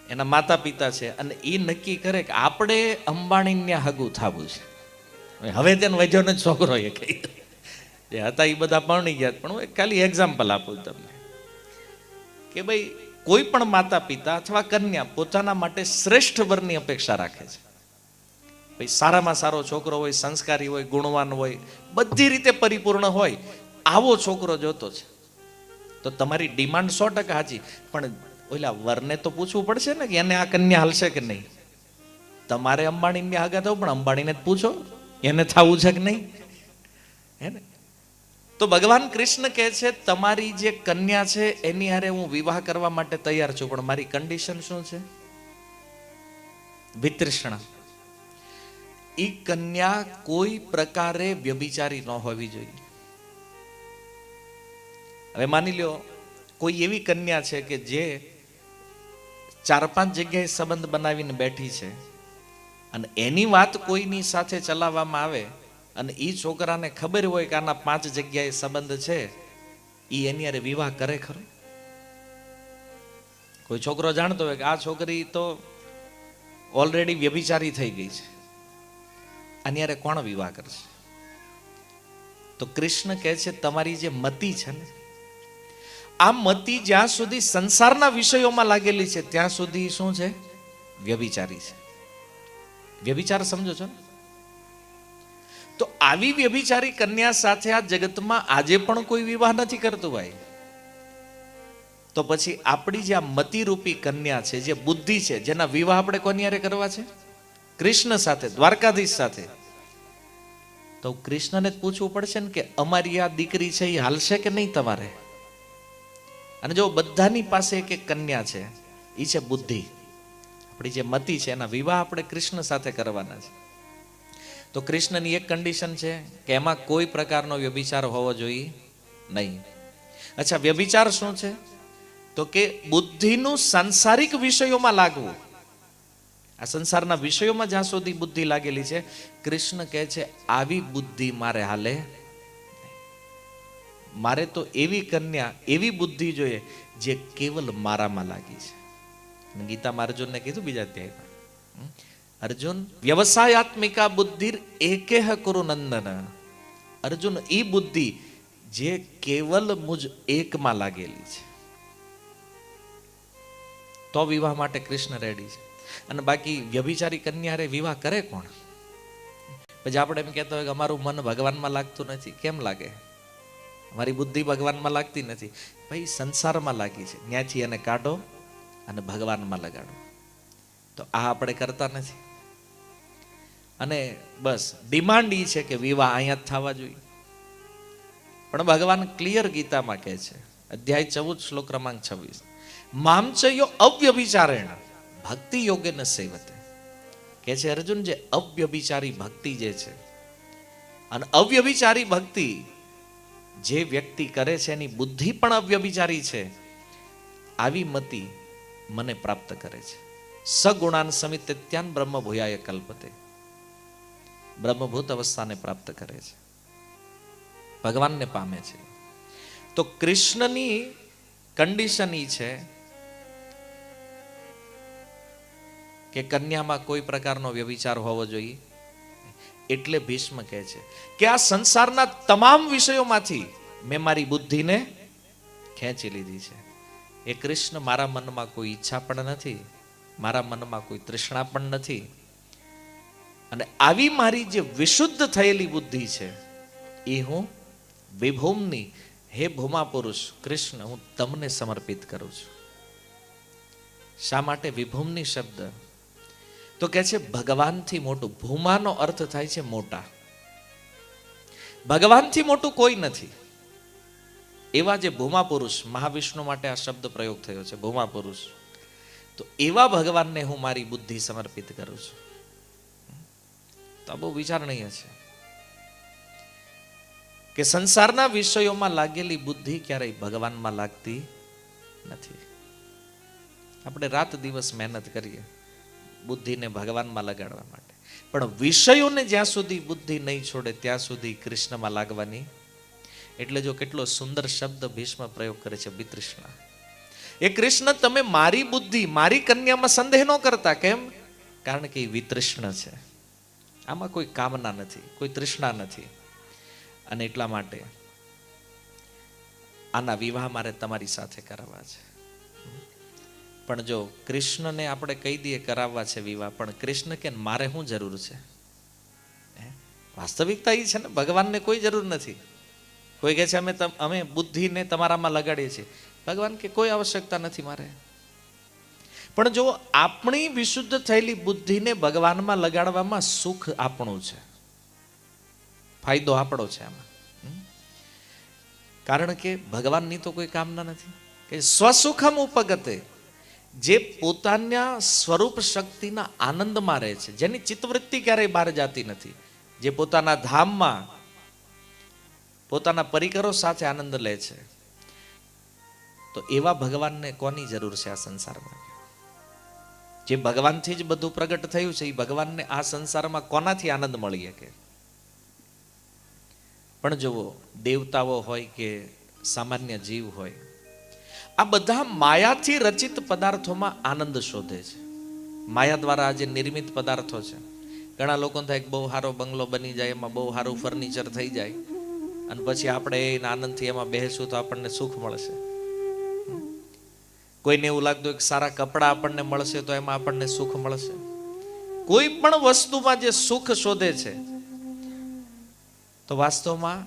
એના માતા પિતા છે, અને એ નક્કી કરે કે આપણે અંબાણીને હગું થવું છે. હવે તેને વૈજ્ઞાનિક છોકરો એ કહી જે હતા એ બધા પરણી ગયા, પણ હું ખાલી એક્ઝામ્પલ આપું તમને કે ભાઈ કોઈ પણ માતા પિતા અથવા કન્યા પોતાના માટે શ્રેષ્ઠ વરની અપેક્ષા રાખે છે. ભાઈ સારામાં સારો છોકરો હોય, સંસ્કારી હોય, ગુણવાન હોય, બધી રીતે પરિપૂર્ણ હોય, આવો છોકરો જોતો છે. તો તમારી ડિમાન્ડ 100% હાજી, પણ ઓલા વરને તો પૂછવું પડશે ને કે એને આ કન્યા હાલશે કે નહીં. તમારે અંબાણીને આગળ થવું, પણ અંબાણીને જ પૂછો એને થવું છે કે નહીં. હે ને? તો ભગવાન કૃષ્ણ કહે છે તમારી જે કન્યા છે એની હારે હું વિવાહ કરવા માટે તૈયાર છું, પણ મારી કન્ડિશન શું છે? વિતૃષ્ણા. ઈ કન્યા કોઈ પ્રકારે વ્યભિચારી ન હોવી જોઈએ. હવે માની લ્યો કોઈ એવી કન્યા છે કે જે 4-5 જગ્યાએ સંબંધ બનાવીને બેઠી છે, અને એની વાત કોઈની સાથે ચલાવવામાં આવે અને એ છોકરાને ખબર હોય કે આના 5 જગ્યાએ સંબંધ છે, એ એની હારે વિવાહ કરે ખરો? કોઈ છોકરો જાણતો હોય કે આ છોકરી તો ઓલરેડી વ્યભિચારી થઈ ગઈ છે, આની હારે કોણ વિવાહ કરશે? તો કૃષ્ણ કહે છે તમારી જે મતિ છે ને, આ મતિ જ્યાં સુધી સંસારના વિષયોમાં લાગેલી છે ત્યાં સુધી શું છે? વ્યભિચારી છે. વ્યભિચાર સમજો છો ને? તો આવી વ્યભિચારી કન્યા સાથે આ જગતમાં આજે પણ કોઈ વિવાહ નથી કરતું ભાઈ. તો પછી આપણી જે આ મતિરૂપી કન્યા છે, જે બુદ્ધિ છે, જેના વિવાહ આપણે કોની હારે કરવા છે? કૃષ્ણ સાથે, દ્વારકાધીશ સાથે. તો કૃષ્ણને જ પૂછવું પડશે ને કે અમારી આ દીકરી છે એ હાલશે કે નહીં તમારે? અને જો બધાની પાસે એક એક કન્યા છે, એ છે બુદ્ધિ. આપણી જે મતિ છે એના વિવાહ આપણે કૃષ્ણ સાથે કરવાના છે. તો કૃષ્ણની એક કન્ડિશન છે કે એમાં કોઈ પ્રકારનો વ્યભિચાર હોવો જોઈએ નહીં. અચ્છા, વ્યભિચાર શું છે? તો કે બુદ્ધિનું સાંસારિક વિષયોમાં લાગવું. આ સંસારના વિષયોમાં જ્યાં સુધી બુદ્ધિ લાગેલી છે, કૃષ્ણ કહે છે આવી બુદ્ધિ મારે હાલે. મારે તો એવી કન્યા, એવી બુદ્ધિ જોઈએ જે કેવલ મારામાં લાગી છે. ગીતામાં અર્જુનને કીધું બીજા અધ્યાયમાં, અર્જુન વ્યવસાયાત્મિકા બુદ્ધિ એકેહ કુરુ નંદન. અર્જુન ઈ બુદ્ધિ જે કેવલ મુજ એકમાં લાગેલી છે, તો વિવાહ માટે કૃષ્ણ રેડી છે. અને બાકી વ્યભિચારી કન્યારે વિવાહ કરે કોણ? પછી આપણે એમ કહેતા હોય કે અમારું મન ભગવાનમાં લાગતું નથી. કેમ લાગે? અમારી બુદ્ધિ ભગવાનમાં લાગતી નથી. ભાઈ સંસારમાં લાગી છે, ત્યાંથી એને કાઢો અને ભગવાનમાં લગાડો. તો આ આપણે કરતા નથી. અને બસ ડિમાન્ડ એ છે કે વિવાહ અહીંયા જ થવા જોઈએ. પણ ભગવાન ક્લિયર ગીતામાં કહે છે, અધ્યાય 14 શ્લોક ક્રમાંક 26, મામચયો અવ્યભિચારેણ ભક્તિ યોગે ન સેવતે. કે છે અર્જુન, જે અવ્યભિચારી ભક્તિ જે છે, અને અવ્યભિચારી ભક્તિ જે વ્યક્તિ કરે છે એની બુદ્ધિ પણ અવ્યભિચારી છે, આવી મતિ મને પ્રાપ્ત કરે છે. સગુણાન સમિત્યાન બ્રહ્મ ભૂયાય કલ્પતે. બ્રહ્મભૂત અવસ્થાને પ્રાપ્ત કરે છે, ભગવાનને પામે છે. તો કૃષ્ણની કન્ડિશન ઈ છે કે કન્યામાં કોઈ પ્રકારનો વ્યભિચાર હોવો જોઈએ. એટલે ભીષ્મ કહે છે કે આ સંસારના તમામ વિષયોમાંથી મેં મારી બુદ્ધિને ખેંચી લીધી છે. એ કૃષ્ણ, મારા મનમાં કોઈ ઈચ્છા પણ નથી, મારા મનમાં કોઈ તૃષ્ણા પણ નથી. અને આવી મારી જે વિશુદ્ધ થયેલી બુદ્ધિ છે એ હું વિભૂમની, હે ભૂમા પુરુષ કૃષ્ણ, હું તમને સમર્પિત કરું છું. શા માટે વિભૂમની શબ્દ? તો કે છે ભગવાનથી મોટું. ભૂમાનો અર્થ થાય છે મોટા. ભગવાનથી મોટું કોઈ નથી. એવા જે ભૂમા પુરુષ, મહાવિષ્ણુ માટે આ શબ્દ પ્રયોગ થયો છે, ભૂમા પુરુષ. તો એવા ભગવાનને હું મારી બુદ્ધિ સમર્પિત કરું છું. તો બહુ વિચારણીય છે કે સંસારના વિષયોમાં લાગેલી બુદ્ધિ ક્યારેય ભગવાનમાં લાગતી નથી. આપણે રાત દિવસ મહેનત કરીએ બુદ્ધિને ભગવાનમાં લગાડવા માટે, પણ વિષયોને જ્યાં સુધી બુદ્ધિ નહીં છોડે ત્યાં સુધી કૃષ્ણમાં લાગવાની. એટલે જો કેટલો સુંદર શબ્દ ભીષ્મ પ્રયોગ કરે છે, વિતૃષ્ણા. એ કૃષ્ણ, તમે મારી બુદ્ધિ, મારી કન્યામાં સંદેહ ન કરતા. કેમ? કારણ કે એ વિતૃષ્ણ છે. આમાં કોઈ કામના નથી, કોઈ તૃષ્ણા નથી. અને એટલા માટે આના વિવાહ મારે તમારી સાથે કરાવવા છે. પણ જો કૃષ્ણને આપણે કહી દઈએ કરાવવા છે વિવાહ, પણ કૃષ્ણ કે મારે શું જરૂર છે? વાસ્તવિકતા એ છે ને, ભગવાનને કોઈ જરૂર નથી. કોઈ કહે છે અમે બુદ્ધિને તમારામાં લગાડીએ છીએ. ભગવાન કે કોઈ આવશ્યકતા નથી મારે. પણ જો આપણી વિશુદ્ધ થયેલી બુદ્ધિને ભગવાનમાં લગાડવામાં સુખ આપણું છે, ફાયદો આપણો છે આમાં. કારણ કે ભગવાનની તો કોઈ કામના નથી. કે સ્વસુખમ ઉપગતે, જે પોતાના સ્વરૂપ શક્તિના આનંદમાં રહે છે, જેની ચિત્તવૃત્તિ ક્યારેય બહાર જતી નથી, જે પોતાના ધામમાં પોતાના પરિકરો સાથે આનંદ લે છે, તો એવા ભગવાનને કોની જરૂર છે આ સંસારમાં? જે ભગવાનથી જ બધું પ્રગટ થયું છે, એ ભગવાનને આ સંસારમાં કોનાથી આનંદ મળી શકે? પણ જુઓ, દેવતાઓ હોય કે સામાન્ય જીવ હોય, આ બધા માયાથી રચિત પદાર્થોમાં આનંદ શોધે છે. માયા દ્વારા જે નિર્મિત પદાર્થો છે, ઘણા લોકો થાય બહુ સારો બંગલો બની જાય, એમાં બહુ સારું ફર્નિચર થઈ જાય, અને પછી આપણે એના આનંદથી એમાં બેસું તો આપણને સુખ મળશે. કોઈને એવું લાગતું હોય કે સારા કપડાં આપણને મળશે તો એમાં આપણને સુખ મળશે. કોઈ પણ વસ્તુમાં જે સુખ શોધે છે, તો વાસ્તવમાં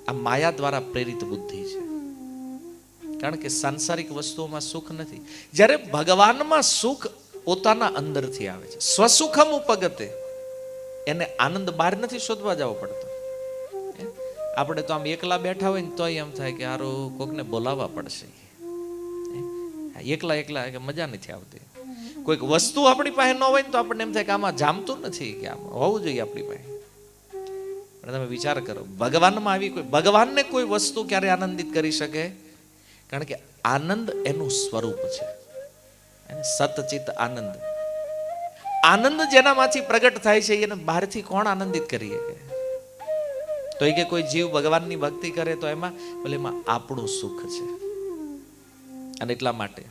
આ માયા દ્વારા પ્રેરિત બુદ્ધિ છે. કારણ કે સાંસારિક વસ્તુઓમાં સુખ નથી. જ્યારે ભગવાનમાં સુખ પોતાના અંદરથી આવે છે. સ્વસુખમ ઉપગતે, એને આનંદ બહાર નથી શોધવા જવો પડતો. આપણે તો આમ એકલા બેઠા હોય ને તો એમ થાય કે હારું કોકને બોલાવવા પડશે. એકલા એકલા કે મજા નથી આવતી. કોઈક વસ્તુ આપણી પાસે ન હોય ને તો આપણને એમ થાય કે આમાં જામતું નથી, કે આમ હોવું જોઈએ આપણી પાસે. પણ તમે વિચાર કરો, ભગવાનમાં આવી કોઈ, ભગવાનને કોઈ વસ્તુ ક્યારે આનંદિત કરી શકે? કારણ કે આનંદ એનું સ્વરૂપ છે, સતચિત આનંદ. આનંદ જેનામાંથી પ્રગટ થાય છે એને બહારથી કોણ આનંદિત કરી શકે? તો એ કે કોઈ જીવ ભગવાનની ભક્તિ કરે તો એમાં બોલે એમાં આપણું સુખ છે. અને એટલા માટે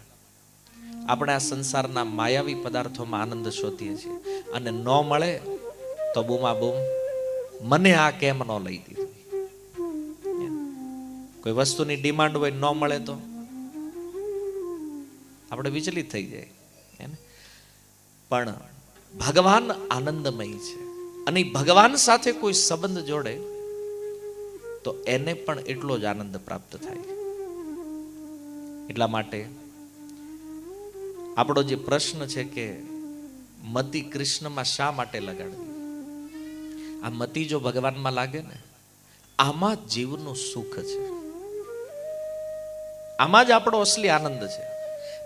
આપણે આ સંસારના માયાવી પદાર્થોમાં આનંદ શોધીએ છીએ, અને ન મળે તો બૂમા બૂમ, મને આ કેમ ન લઈ દીધું. કોઈ વસ્તુની ડિમાન્ડ હોય, ન મળે તો આપણે વિચલિત થઈ જાય. પણ ભગવાન આનંદમય છે, અને ભગવાન સાથે કોઈ સંબંધ જોડે તો એને પણ એટલો જ આનંદ પ્રાપ્ત થાય. એટલા માટે આપણો જે પ્રશ્ન છે કે મતિ કૃષ્ણમાં શા માટે લગાડવી? આ મતિ જો ભગવાનમાં લાગે ને, આમાં જીવનું સુખ છે, આમાં જ આપણો અસલી આનંદ છે.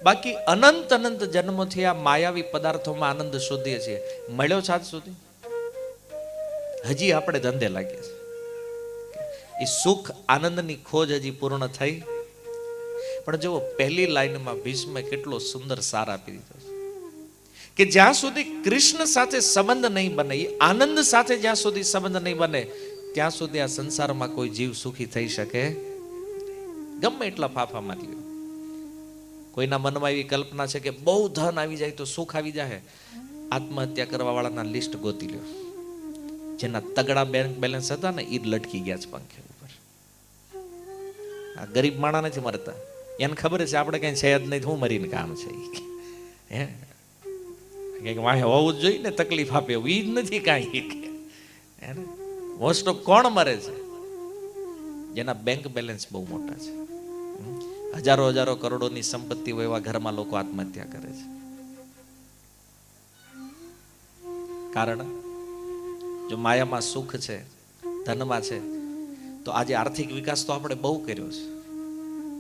બાકી અનંત અનંત જન્મોથી આ માયાવી પદાર્થોમાં આનંદ શોધીએ છીએ, મળ્યો છે આજ સુધી? હજી આપણે ધંધે લાગીએ છીએ. એ સુખ આનંદની ખોજ હજી પૂર્ણ થઈ? પણ જો પહેલી લાઈનમાં ભીષ્મે કેટલો સુંદર સાર આપી દીધો છે કે જ્યાં સુધી કૃષ્ણ સાથે સંબંધ નહીં બને, આનંદ સાથે જ્યાં સુધી સંબંધ નહીં બને, ત્યાં સુધી આ સંસારમાં કોઈ જીવ સુખી થઈ શકે? ગમે એટલા ફાફા મારી લ્યો. કોઈના મનમાં એવી કલ્પના છે કે બહુ ધન આવી જાય તો સુખ આવી જાય, આત્મહત્યા કરવા વાળાના લિસ્ટ ગોતી લ્યો. જેના તગડા બેંક બેલેન્સ હતા ને, એ લટકી ગયા છે પંખે ઉપર. આ ગરીબ માણા નથી મરતા, એને ખબર છે આપણે કઈ છે જ નહીં, હું મરીને કામ છે. હે કંઈક વાહે હોવું જ જોઈએ ને, તકલીફ આપે એવું એ જ નથી કાંઈ. મોસ્ટ ઓફ કોણ મરે છે? જેના બેંક બેલેન્સ બહુ મોટા છે, હજારો હજારો કરોડોની સંપત્તિ હોય એવા ઘરમાં લોકો આત્મહત્યા કરે છે. કારણ જો માયામાં સુખ છે, ધનમાં છે, તો આજે આર્થિક વિકાસ તો આપણે બહુ કર્યો છે,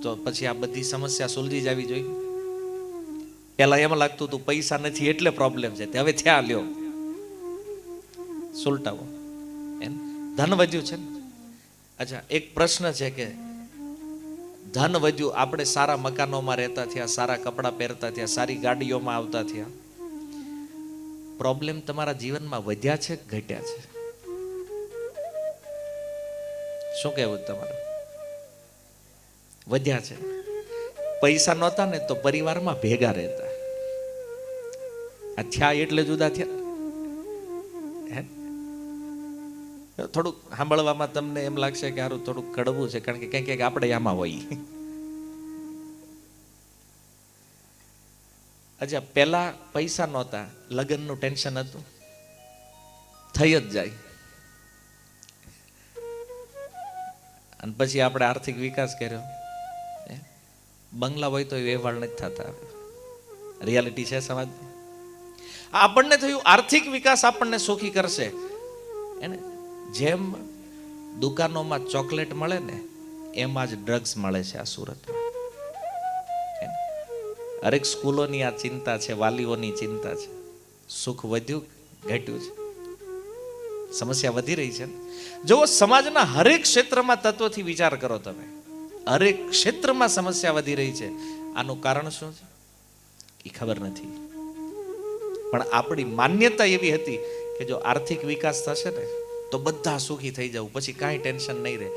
તો પછી આ બધી સમસ્યા સુલઝી જવી જોઈએ. પેલા એમ લાગતું હતું પૈસા નથી એટલે પ્રોબ્લેમ છે, હવે થયા લ્યો સુલટાવો. એમ ધન વધ્યું છે ને. અચ્છા, એક પ્રશ્ન છે કે ધન વધ્યું, આપણે સારા મકાનોમાં રહેતા થયા, સારા કપડાં પહેરતા થયા, સારી ગાડીઓમાં આવતા થયા, પ્રોબ્લેમ તમારા જીવનમાં વધ્યા છે ઘટ્યા છે? શું કહેવું તમારું? વધ્યા છે. પૈસા નહોતા ને તો પરિવારમાં ભેગા રહેતા, આ થયા એટલે જુદા થયા. થોડુંક સાંભળવામાં તમને એમ લાગશે કે સારું થોડુંક કડવું છે, કારણ કે કંઈક કંઈક આપણે આમાં હોય. અચ્છા, પેલા પૈસા નહોતા, લગ્નનું ટેન્શન હતું, થઈ જ જાય. અને પછી આપણે આર્થિક વિકાસ કર્યો, બંગલા હોય તો વ્યવહાર નથી થતા. રિયાલિટી છે સમાજ. આપણને થયું આર્થિક વિકાસ આપણને સુખી કરશે. એને જેમ દુકાનોમાં ચોકલેટ મળે ને, એમાં જ ડ્રગ્સ મળે છે આ સુરતમાં. હરેક સ્કૂલોની આ ચિંતા છે, વાલીઓની ચિંતા છે. સુખ વધ્યું ઘટ્યું છે, સમસ્યા વધી રહી છે. જો સમાજના હરેક ક્ષેત્રમાં તત્વથી વિચાર કરો તમે, હરેક ક્ષેત્રમાં સમસ્યા વધી રહી છે. આનું કારણ શું છે એ ખબર નથી, પણ આપણી માન્યતા એવી હતી કે જો આર્થિક વિકાસ થશે ને તો બધા સુખી થઈ જવું, પછી કાંઈ ટેન્શન નહીં રહે.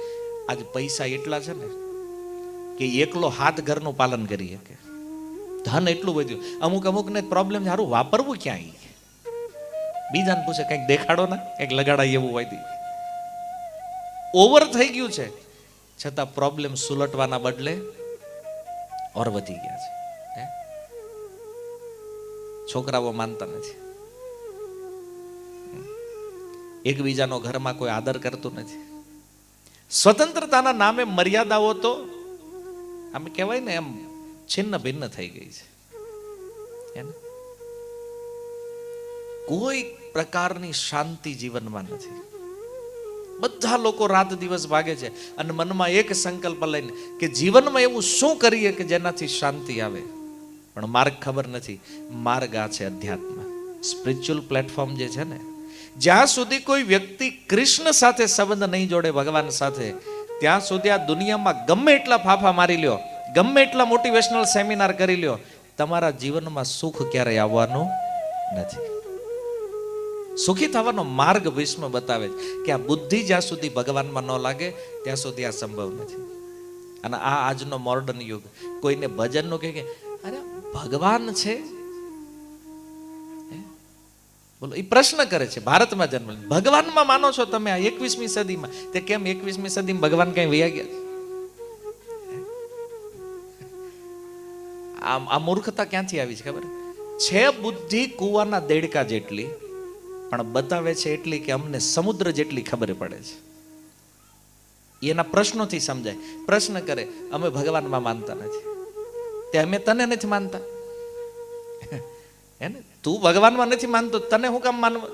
આજે પૈસા એટલા છે ને કે એકલો હાથ ઘરનું પાલન કરી શકે, ધન એટલું બધું. અમુક અમુકને પ્રોબ્લેમ સારું વાપરવું ક્યાંય, બીજાને પૂછે કંઈક દેખાડો ને, કંઈક લગાડાય એવું હોય. ઓવર થઈ ગયું છે, છતાં પ્રોબ્લેમ સુલટવાના બદલે ઓર વધી ગયા છે. છોકરાઓ માનતા નથી, એકબીજાનો ઘરમાં કોઈ આદર કરતું નથી. સ્વતંત્રતાના નામે મર્યાદાઓ તો આમ કહેવાય ને એમ છિન્ન ભિન્ન થઈ ગઈ છે. કોઈ પ્રકારની શાંતિ જીવનમાં નથી. બધા લોકો રાત દિવસ ભાગે છે અને મનમાં એક સંકલ્પ લઈને કે જીવનમાં એવું શું કરીએ કે જેનાથી શાંતિ આવે, પણ માર્ગ ખબર નથી. માર્ગ આ છે અધ્યાત્મ, સ્પિરિચ્યુઅલ પ્લેટફોર્મ જે છે ને. જ્યાં સુધી કોઈ વ્યક્તિ કૃષ્ણ સાથે સંબંધ નહીં જોડે, ભગવાન સાથે, ત્યાં સુધી આ દુનિયામાં ગમે એટલા ફાફા મારી લ્યો, ગમે એટલા મોટિવેશનલ સેમિનાર કરી લ્યો, તમારા જીવનમાં સુખ ક્યારેય આવવાનું નથી. સુખી થવાનો માર્ગ ભીષ્મ બતાવે છે કે આ બુદ્ધિ જ્યાં સુધી ભગવાનમાં ન લાગે ત્યાં સુધી આ સંભવ નથી. અને આ આજનો મોડર્ન યુગ, કોઈને ભજનનું કહે કે અરે ભગવાન છે, બોલો એ પ્રશ્ન કરે છે. ભારતમાં જન્મ ભગવાનમાં માનો છો તમે આ 21મી સદીમાં? તે કેમ 21મી સદીમાં ભગવાન કઈ વયા ગયા? આ મૂર્ખતા ક્યાંથી આવી છે ખબર છે? બુદ્ધિ કુવાના દેડકા જેટલી, પણ બતાવે છે એટલી કે અમને સમુદ્ર જેટલી ખબર પડે છે. એના પ્રશ્નોથી સમજાય. પ્રશ્ન કરે અમે ભગવાનમાં માનતા નથી, તે અમે તને નથી માનતા. હે ને, તું ભગવાનમાં નથી માનતો, તને હું કામ માનવા?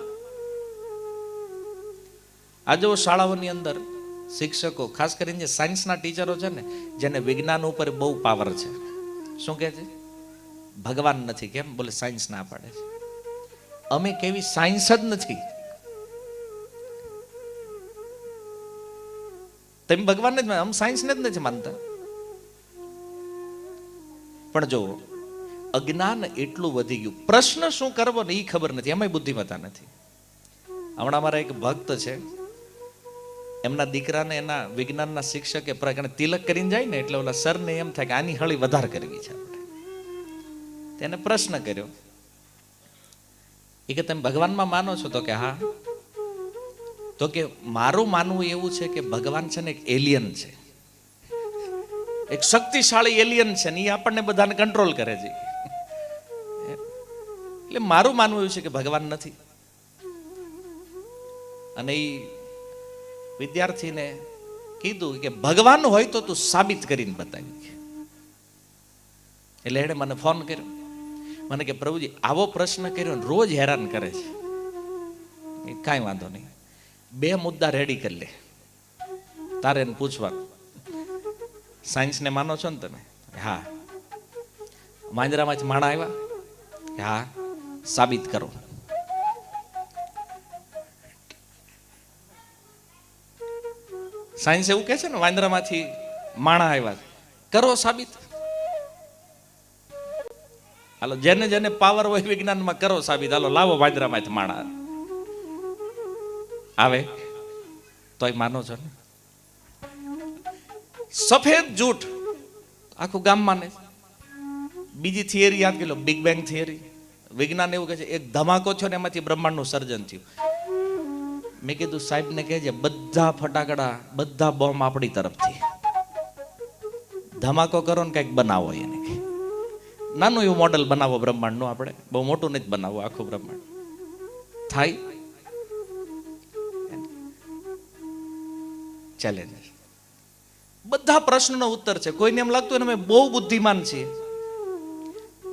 આજે શાળાઓની અંદર શિક્ષકો, ખાસ કરીને જે સાયન્સના ટીચરો છે ને, જેને વિજ્ઞાન ઉપર બહુ પાવર છે, શું કહે છે? ભગવાન નથી. કેમ? બોલે સાયન્સ ના પાડે છે. અમે કેવી સાયન્સ જ નથી. તમે ભગવાનને જ અમે સાયન્સને જ નથી માનતા. પણ જો અજ્ઞાન એટલું વધી ગયું, પ્રશ્ન શું કરવો ને એ ખબર નથી, એમાંય બુદ્ધિમત્તા નથી. હમણાં મારા એક ભક્ત છે, એમના દીકરાને એના વિજ્ઞાનના શિક્ષકે તિલક કરીને જાય ને એટલે ઓલા સરને એમ થાય કે આની હળી વધારે કરવી છે આપણે. તેને પ્રશ્ન કર્યો, એ કે તમે ભગવાનમાં માનો છો? તો કે હા. તો કે મારું માનવું એવું છે કે ભગવાન છે ને એક એલિયન છે, એક શક્તિશાળી એલિયન છે ને એ આપણને બધાને કંટ્રોલ કરે છે. એટલે મારું માનવું એવું છે કે ભગવાન નથી. અને એ વિદ્યાર્થીને કીધું કે ભગવાન હોય તો તું સાબિત કરીને બતાવી. એટલે એણે મને ફોન કર્યો, મને કે પ્રભુજી આવો પ્રશ્ન કર્યો ને રોજ હેરાન કરે છે. કાંઈ વાંધો નહીં, 2 મુદ્દા રેડી કરી લે, તારે એને પૂછવાનું. સાયન્સને માનો છો ને તમે? હા. માંજરામાંથી માણા આવ્યા? હા. સાબિત કરો. સાયન્સ એવું કહે છે ને વાંદરામાંથી માણા આવ્યા, કરો સાબિત. હાલો, જેને જેને પાવર હોય વિજ્ઞાનમાં, કરો સાબિત. હાલો લાવો વાંદરામાંથી માણા. આવે તોય માનો છો ને? સફેદ જૂઠ આખું ગામ માને. બીજી થિયરી યાદ કરી લો, બિગ બેંગ થિયરી. વિજ્ઞાન એવું કહે છે એક ધમાકો થયો ને એમાંથી બ્રહ્માંડનું સર્જન થયું. મેં કીધું સાહેબને કહેજે બધા ફટાકડા, બધા બોમ્બ આપણી તરફથી. ધમાકો કરો ને કંઈક બનાવો. એને નાનું એવું મોડલ બનાવો બ્રહ્માંડનું, આપણે બહુ મોટું નથી બનાવવું આખું બ્રહ્માંડ. થાય ચેલેન્જ. બધા પ્રશ્નનો ઉત્તર છે. કોઈને એમ લાગતું હોય ને અમે બહુ બુદ્ધિમાન છીએ.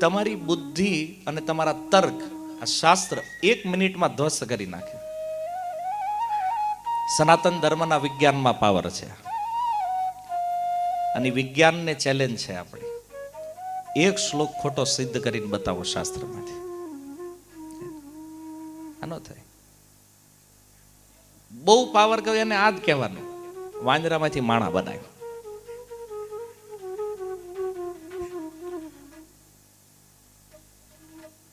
તમારી બુદ્ધિ અને તમારા તર્ક આ શાસ્ત્ર 1 મિનિટમાં ધ્વસ્ત કરી નાખે. સનાતન ધર્મના વિજ્ઞાનમાં પાવર છે, અને વિજ્ઞાનને ચેલેન્જ છે આપણે. એક શ્લોક ખોટો સિદ્ધ કરીને બતાવો શાસ્ત્રમાંથી. આનો થાય. બહુ પાવર કહ્યું એને આ જ કહેવાનું, વાંદરામાંથી માણા બનાવ્યો.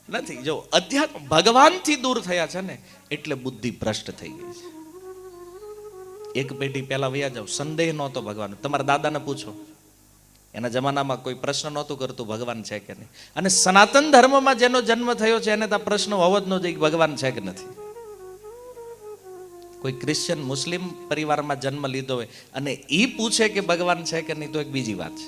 નથી. જો અધ્યાત્મ ભગવાનથી દૂર થયા છે ને એટલે બુદ્ધિ ભ્રષ્ટ થઈ ગઈ છે. એક પેઢી પહેલા વયા જાવ, સંદેહ નહોતો ભગવાન. તમારા દાદાને પૂછો, એના જમાનામાં કોઈ પ્રશ્ન નહોતું કરતું ભગવાન છે કે નહીં. અને સનાતન ધર્મમાં જેનો જન્મ થયો છે એને તો પ્રશ્ન હોવો જ ન જોઈએ ભગવાન છે કે નથી. કોઈ ક્રિશ્ચિયન મુસ્લિમ પરિવારમાં જન્મ લીધો હોય અને એ પૂછે કે ભગવાન છે કે નહીં તો એક બીજી વાત છે.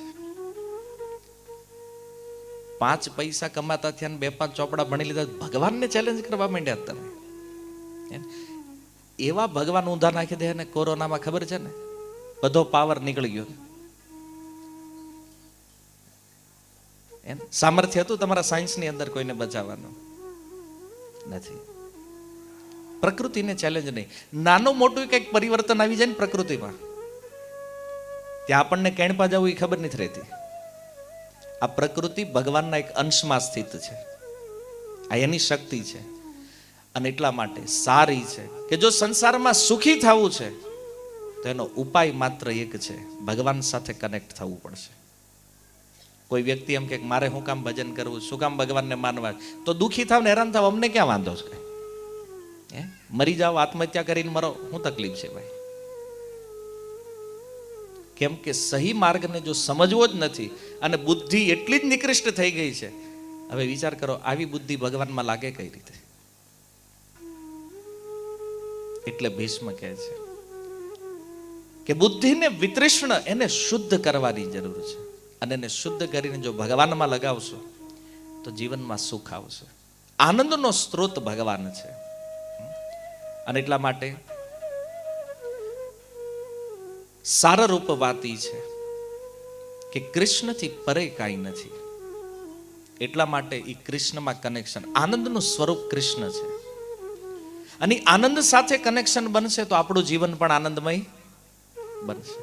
5 પૈસા કમાતા થયા ને 2-5 ચોપડા ભણી લીધા, ભગવાનને ચેલેન્જ કરવા માંડ્યા તમે. એવા ભગવાન ઊંધા નાખી દે ને કોરોનામાં, ખબર છે ને, બધો પાવર નીકળી ગયો. સામર્થ્ય હતું તમારા સાયન્સની અંદર કોઈને બચાવવાનું નથી. પ્રકૃતિને ચેલેન્જ નહીં. નાનું મોટું કંઈક પરિવર્તન આવી જાય ને પ્રકૃતિમાં, ત્યાં આપણને કેણપા જવું એ ખબર નથી રહેતી. આ પ્રકૃતિ ભગવાનના એક અંશમાં સ્થિત છે, આ એની શક્તિ છે. અને એટલા માટે સારી છે કે જો સંસારમાં સુખી થવું છે તો એનો ઉપાય માત્ર એક છે, ભગવાન સાથે કનેક્ટ થવું પડશે. કોઈ વ્યક્તિ એમ કે મારે શું કામ ભજન કરવું, શું કામ ભગવાનને માનવા, તો દુઃખી થાવ ને હેરાન થાવ, અમને ક્યાં વાંધો છે? મરી જાઓ, આત્મહત્યા કરીને મરો, શું તકલીફ છે ભાઈ? કેમ કે સહી માર્ગને જો સમજવો જ નથી અને બુદ્ધિ એટલી જ નિકૃષ્ટ થઈ ગઈ છે. હવે વિચાર કરો, આવી બુદ્ધિ ભગવાનમાં લાગે કઈ રીતે? એટલે ભીષ્મ કહે છે કે બુદ્ધિને વિતૃષ્ણ, એને શુદ્ધ કરવાની જરૂર છે. અને એને શુદ્ધ કરીને જો ભગવાનમાં લગાવશો તો જીવનમાં સુખ આવશે. આનંદનો સ્ત્રોત ભગવાન છે. અને એટલા માટે સારરૂપ વાત ઈ છે કે કૃષ્ણથી પરે કાંઈ નથી. એટલા માટે એ કૃષ્ણમાં કનેક્શન, આનંદનું સ્વરૂપ કૃષ્ણ છે. અને આનંદ સાથે કનેક્શન બનશે તો આપણું જીવન પણ આનંદમય બનશે.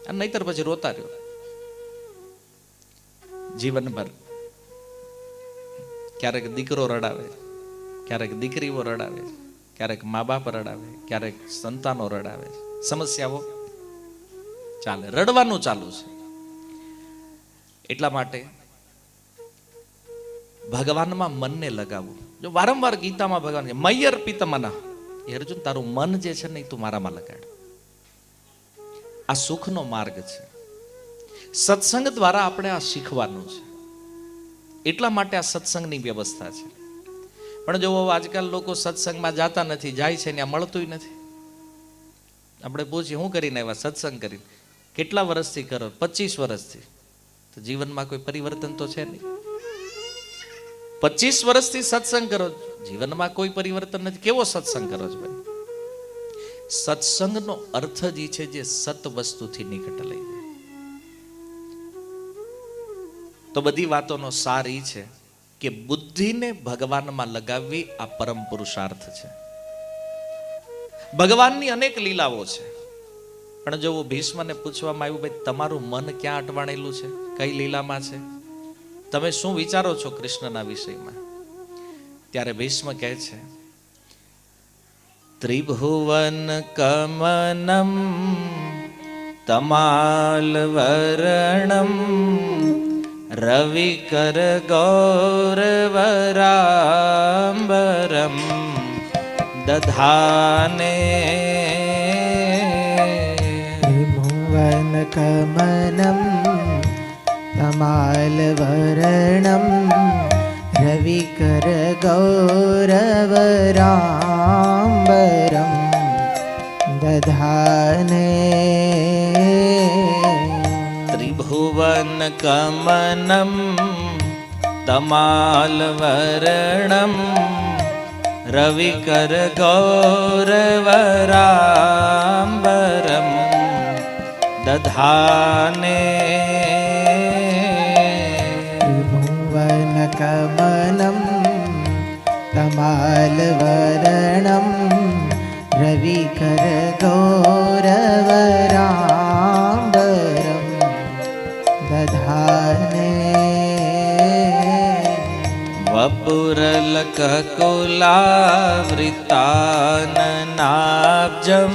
અને નહીતર પછી રોતા રહ્યો જીવનભર. ક્યારેક દીકરો રડાવે, ક્યારેક દીકરીઓ રડાવે, ક્યારેક મા બાપ રડાવે, ક્યારેક સંતાનો રડાવે. સમસ્યાઓ ચાલે, રડવાનું ચાલુ છે. એટલા માટે ભગવાનમાં મનને લગાવવું. જો વારંવાર ગીતામાં ભગવાન મય્યર પિતમના, એ અર્જુન તારું મન જે છે ને તું મારામાં લગાડ. આ સુખનો માર્ગ છે. સત્સંગ દ્વારા આપણે આ શીખવાનું છે. એટલા માટે આ સત્સંગની વ્યવસ્થા છે. પણ જો આજકાલ લોકો સત્સંગમાં જાતા નથી, જાય છે ત્યાં મળતું નથી. આપણે પૂછીએ શું કરીને આવ્યા? સત્સંગ કરીને. કેટલા વર્ષથી કરો? 25 વર્ષથી. તો જીવનમાં કોઈ પરિવર્તન તો છે નહીં. 25 વર્ષથી સત્સંગ કરો, જીવનમાં કોઈ પરિવર્તન નથી. કેવો સત્સંગ કરો છો ભાઈ? સત્સંગનો અર્થ જ છે જે સત વસ્તુથી નિકટ લઈ જાય. તો બધી વાતોનો સાર એ છે કે બુદ્ધિને ભગવાનમાં લગાવવી આ પરમ પુરુષાર્થ છે. ભગવાનની અનેક લીલાઓ છે. પણ જો ભીષ્મને પૂછવામાં આવ્યું, ભાઈ તમારું મન ક્યાં અટવાણેલું છે, કઈ લીલામાં છે, તમે શું વિચારો છો કૃષ્ણના વિષયમાં? ત્યારે ભીષ્મ કહે છે, ત્રિભુવન કમનમ તમાલવર્ણમ રવિકર ગૌરવરાંબરમ દધાને त्रिभुवन कमनं तमालवर्णं रविकर गौरवराम्बरं दधाने त्रिभुवन कमनं तमालवर्णं रविकर गौरवराम्बरं दधाने त्रिभुवन कमनं तमालवर्णं रविकर गौरवराम्बरं दधाने वपुरलककुलावृताननाब्जं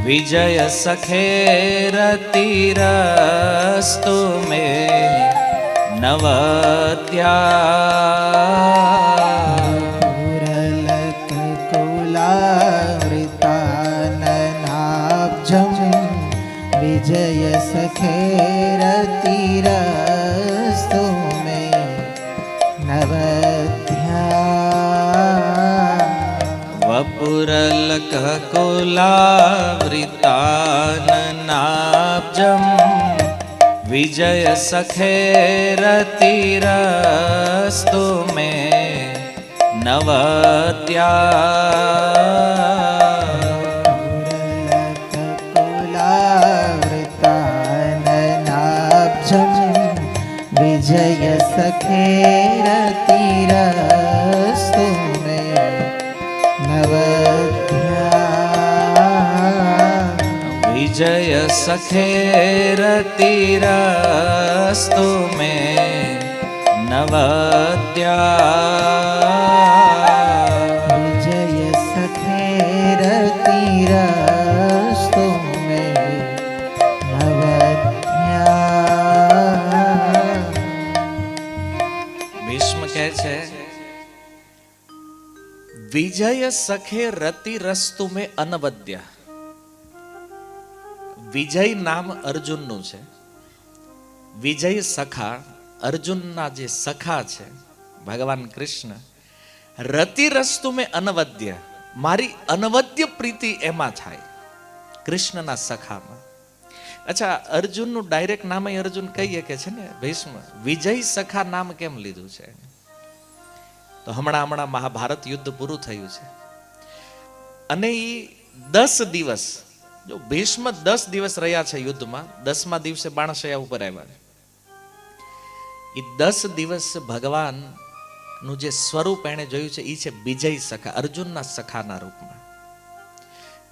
विजय सखेरतिरस्तु मे नवद्या पुरलककुलावृताननाब्जं विजय सखेरतिरस्तु मे नवद्या वपुरलककुलावृताननाब्जं विजय सखेरतिरस्तु मे नवद्या पुरलककुलावृताननाब्जं विजय सखेरतिरस्तु मे नवद्या विजय सखेरतिरस्तु मे नवद्या विजय सखेरतिरस्तु मे नवद्या ભીષ્મ કહે છે, વિજય સખે રતિ રસ્તુ મેં અનવદ્ય. વિજય નામ અર્જુનનું છે. વિજય સખા અર્જુનના જે સખા છે ભગવાન કૃષ્ણ. રતિ રસ્તુ મેં અનવદ્ય, મારી અનવદ્ય પ્રીતિ એમાં થાય, કૃષ્ણના સખામાં. અચ્છા, અર્જુનનું ડાયરેક્ટ નામ અર્જુન કહીએ કે છે ને ભીષ્મ, વિજય સખા નામ કેમ લીધું છે? તો હમણાં મહાભારત યુદ્ધ પૂરું થયું છે અને એ 10 દિવસ, જો ભીષ્મ 10 દિવસ રહ્યા છે યુદ્ધમાં, 10મા દિવસે બાણશયા ઉપર આવ્યા. એ 10 દિવસ ભગવાનનું જે સ્વરૂપ એણે જોયું છે એ છે વિજય સખા, અર્જુનના સખાના રૂપમાં.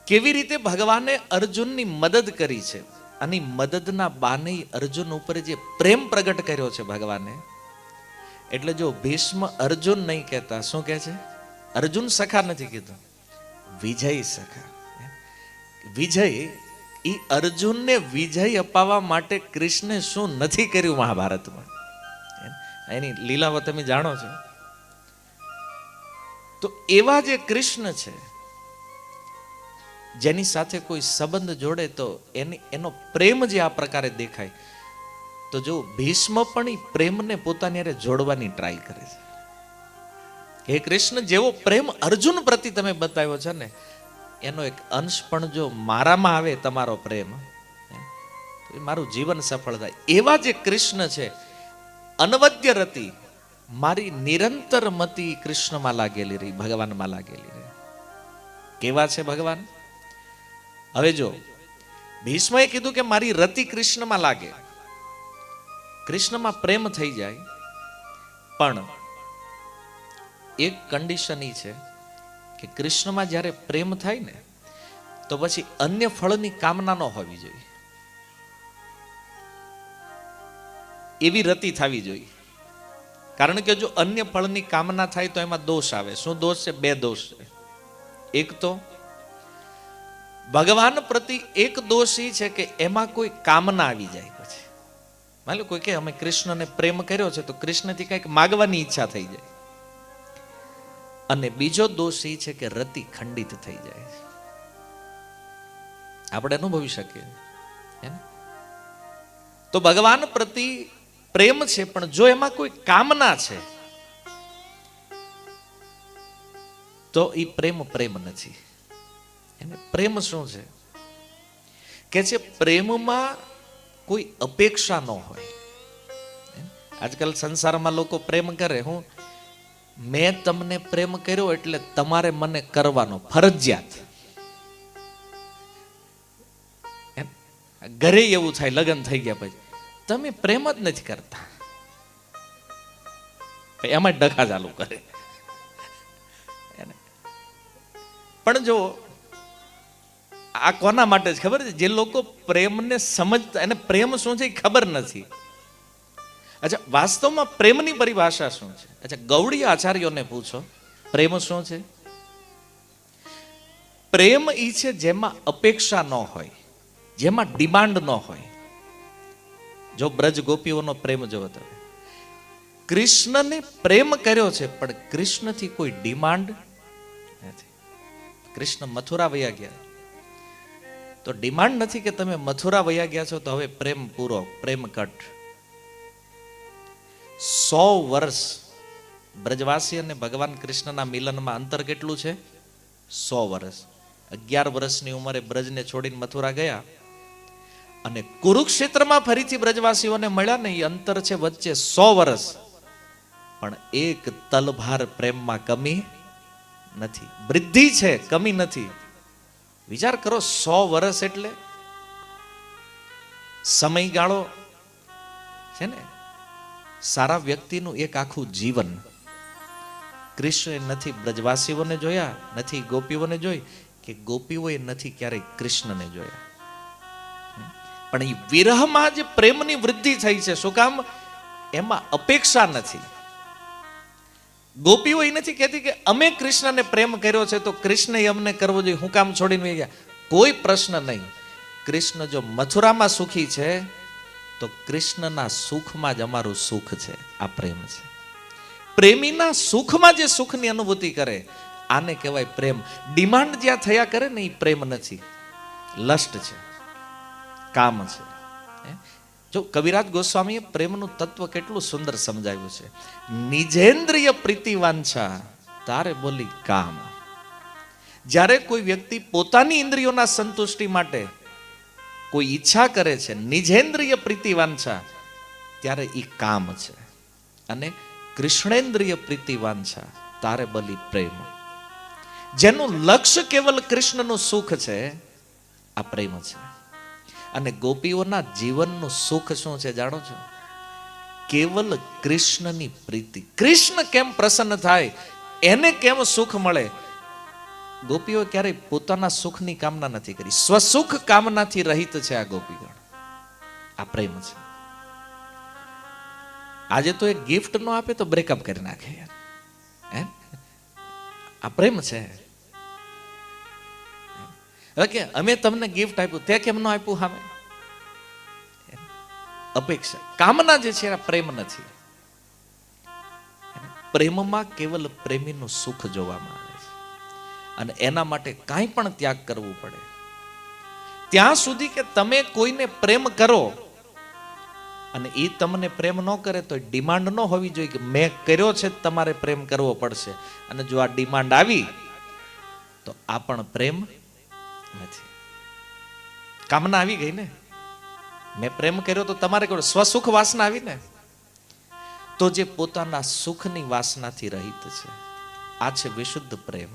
કેવી રીતે ભગવાને અર્જુનની મદદ કરી છે અને મદદના બાને અર્જુન ઉપર જે પ્રેમ પ્રગટ કર્યો છે ભગવાને. એટલે જો ભીષ્મ અર્જુન નહીં કહેતા, શું કહે છે? અર્જુન સખા નથી કીધું, વિજય સખા. વિજય, એ અર્જુનને વિજય અપાવવા માટે કૃષ્ણે શું નથી કર્યું મહાભારતમાં, એની લીલાઓ તમે જાણો છો. તો એવા જે કૃષ્ણ છે જેની સાથે કોઈ સંબંધ જોડે તો એનો પ્રેમ જે આ પ્રકારે દેખાય, તો જો ભીષ્મ પણ એ પ્રેમને પોતાની હારે જોડવાની ટ્રાય કરે છે. હે કૃષ્ણ, જેવો પ્રેમ અર્જુન પ્રતિ તમે બતાવ્યો છે ને, એનો એક અંશ પણ જો મારામાં આવે તમારો પ્રેમ, તો એ મારું જીવન સફળ થાય. એવા જે કૃષ્ણ છે, અનવદ્ય રતિ, મારી નિરંતર મતિ કૃષ્ણમાં લાગેલી રહી, ભગવાનમાં લાગેલી રહી. કેવા છે ભગવાન? હવે જો ભીષ્મએ કીધું કે મારી રતિ કૃષ્ણમાં લાગે, કૃષ્ણમાં પ્રેમ થઈ જાય, પણ એક કન્ડિશન એ છે કે કૃષ્ણમાં જ્યારે પ્રેમ થાય ને, તો પછી અન્ય ફળની કામના ન હોવી જોઈએ, એવી રતિ થવી જોઈએ. કારણ કે જો અન્ય ફળની કામના થાય તો એમાં દોષ આવે. શું દોષ છે? 2 દોષ છે. એક તો ભગવાન પ્રતિ એક દોષ એ છે કે એમાં કોઈ કામના આવી જાય. પછી માની લો કોઈ કે અમે કૃષ્ણને પ્રેમ કર્યો છે, તો કૃષ્ણથી કંઈક માગવાની ઈચ્છા થઈ જાય. અને બીજો દોષ એ છે કે રતિ ખંડિત થઈ જાય છે. આપણે અનુભવી શકીએ. તો ભગવાન પ્રતિ પ્રેમ છે, પણ જો એમાં કોઈ કામના છે તો એ પ્રેમ પ્રેમ નથી. એને પ્રેમ શું છે કે છે પ્રેમમાં કોઈ અપેક્ષા ન હોય. આજકાલ સંસારમાં લોકો પ્રેમ કરે, હું મેં તમને પ્રેમ કર્યો એટલે તમારે મને કરવાનો, ફરજિયાત. ઘરે એવું થાય, લગ્ન થઈ ગયા પછી તમે પ્રેમ જ નથી કરતા, એમાં ડખા ચાલુ કરે. પણ જો આ કોના માટે છે ખબર છે? જે લોકો પ્રેમને સમજતા, એને પ્રેમ શું છે એ ખબર નથી. અચ્છા, વાસ્તવમાં પ્રેમની પરિભાષા શું છે? અચ્છા, ગૌડી આચાર્યોને પૂછો, પ્રેમ શું છે? પ્રેમ એ છે જેમાં અપેક્ષા ન હોય, જેમાં ડિમાન્ડ ન હોય. જો બ્રજ ગોપીઓનો પ્રેમ જોવો તો કૃષ્ણને પ્રેમ કર્યો છે, પણ કૃષ્ણથી કોઈ ડિમાન્ડ નથી. કૃષ્ણ મથુરા વયા ગયા તો ડિમાન્ડ નથી કે તમે મથુરા વયા ગયા છો તો હવે પ્રેમ પૂરો, પ્રેમ કટ. 100 વર્ષ બ્રજવાસી અને ભગવાન કૃષ્ણના મિલનમાં અંતર કેટલું છે? 100 વર્ષ. 11 વર્ષની ઉંમરે બ્રજને છોડીને મથુરા ગયા અને કુરુક્ષેત્રમાં ફરીથી બ્રજવાસીઓને મળ્યા ને, એ અંતર છે વચ્ચે 100 વર્ષ. પણ એક તલભાર પ્રેમમાં કમી નથી, વૃદ્ધિ છે, કમી નથી. વિચાર કરો, 100 વર્ષ એટલે સમયગાળો છે ને, સારા વ્યક્તિનું એક આખું જીવન. કૃષ્ણે નથી બ્રજવાસીઓને જોયા, નથી ગોપીઓને જોઈ, કે ગોપીઓએ નથી ક્યારેય કૃષ્ણને જોયા. પણ એ વિરહમાં જે પ્રેમની વૃદ્ધિ થઈ છે, શું કામ? એમાં અપેક્ષા નથી. ગોપીઓ એ નથી કહેતી કે અમે કૃષ્ણને પ્રેમ કર્યો છે તો કૃષ્ણએ અમને કરવો જોઈએ, હું કામ છોડીને ગયા. કોઈ પ્રશ્ન નહીં. કૃષ્ણ જો મથુરામાં સુખી છે તો કૃષ્ણના સુખમાં જ અમારું સુખ છે. આ પ્રેમ છે. પ્રેમીના સુખમાં જે સુખની અનુભૂતિ કરે આને કહેવાય પ્રેમ. ડિમાન્ડ જ્યાં થયા કરે ને એ પ્રેમ નથી, લસ્ટ છે, કામ છે. જો કવિરાજ ગોસ્વામીએ પ્રેમનું તત્વ કેટલું સુંદર સમજાવ્યું છે. નિજેન્દ્રિય પ્રીતિવાંછા તારે બોલી કામ. જ્યારે કોઈ વ્યક્તિ પોતાની ઇન્દ્રિયોના સંતુષ્ટિ માટે કોઈ ઈચ્છા કરે છે, નિજેન્દ્રિય પ્રીતિવાંછા, ત્યારે એ કામ છે. અને કૃષ્ણેન્દ્રિય પ્રીતિવાંછા તારે બલી પ્રેમ. જેનું લક્ષ્ય કેવલ કૃષ્ણનું સુખ છે, આ પ્રેમ છે. અને ગોપીઓના જીવનનું સુખ શું છે જાણો છો? કેવલ કૃષ્ણની પ્રીતિ. કૃષ્ણ કેમ પ્રસન્ન થાય, એને કેમ સુખ મળે. ગોપીઓ ક્યારેય પોતાના સુખની કામના નથી કરી, સ્વસુખ કામનાથી રહિત છે આ ગોપીગણ. આ પ્રેમ છે. આજે તો એક ગિફ્ટ નો આપે તો બ્રેકઅપ કરી નાખે યાર. આ પ્રેમ છે. કે અમે તમને ગિફ્ટ આપ્યું, તે કેમ ન આપ્યું? સામે અપેક્ષા, કામના જે છે આ પ્રેમ નથી. પ્રેમમાં કેવલ પ્રેમીનું સુખ જોવામાં આવે છે અને એના માટે કાંઈ પણ ત્યાગ કરવું પડે. ત્યાં સુધી કે તમે કોઈને પ્રેમ કરો અને એ તમને પ્રેમ ન કરે તો ડિમાન્ડ ન હોવી જોઈએ કે મેં કર્યો છે તમારે પ્રેમ કરવો પડશે. અને જો આ ડિમાન્ડ આવી તો આ પણ પ્રેમ નથી, કામના આવી ગઈ ને. મેં પ્રેમ કર્યો તો તમારે કરો, સ્વસુખ વાસના આવી ને. તો જે પોતાના સુખની વાસનાથી રહિત છે, આ છે વિશુદ્ધ પ્રેમ.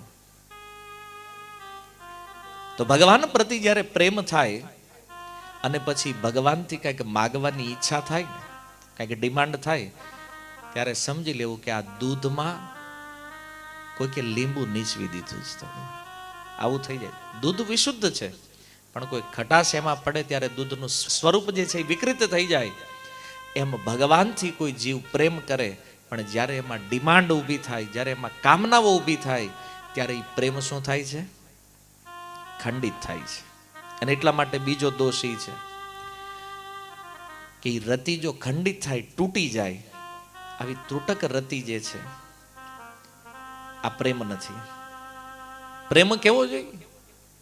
તો ભગવાન પ્રતિ જ્યારે પ્રેમ થાય અને પછી ભગવાનથી કંઈક માગવાની ઈચ્છા થાય ને, કંઈક ડિમાન્ડ થાય, ત્યારે સમજી લેવું કે આ દૂધમાં કોઈકે લીંબુ નીચવી દીધું છે. આવું થઈ જાય. દૂધ વિશુદ્ધ છે પણ કોઈ ખટાશ એમાં પડે ત્યારે દૂધનું સ્વરૂપ જે છે એ વિકૃત થઈ જાય. એમ ભગવાનથી કોઈ જીવ પ્રેમ કરે પણ જ્યારે એમાં ડિમાન્ડ ઊભી થાય, જ્યારે એમાં કામનાઓ ઊભી થાય, ત્યારે એ પ્રેમ શું થાય છે? ખંડિત થાય છે. અને એટલા માટે બીજો દોષ એ છે કે રતિ જો ખંડિત થાય, તૂટી જાય, આવી ત્રુટક રતિ જે છે આ પ્રેમ નથી. પ્રેમ કેવો જોઈએ?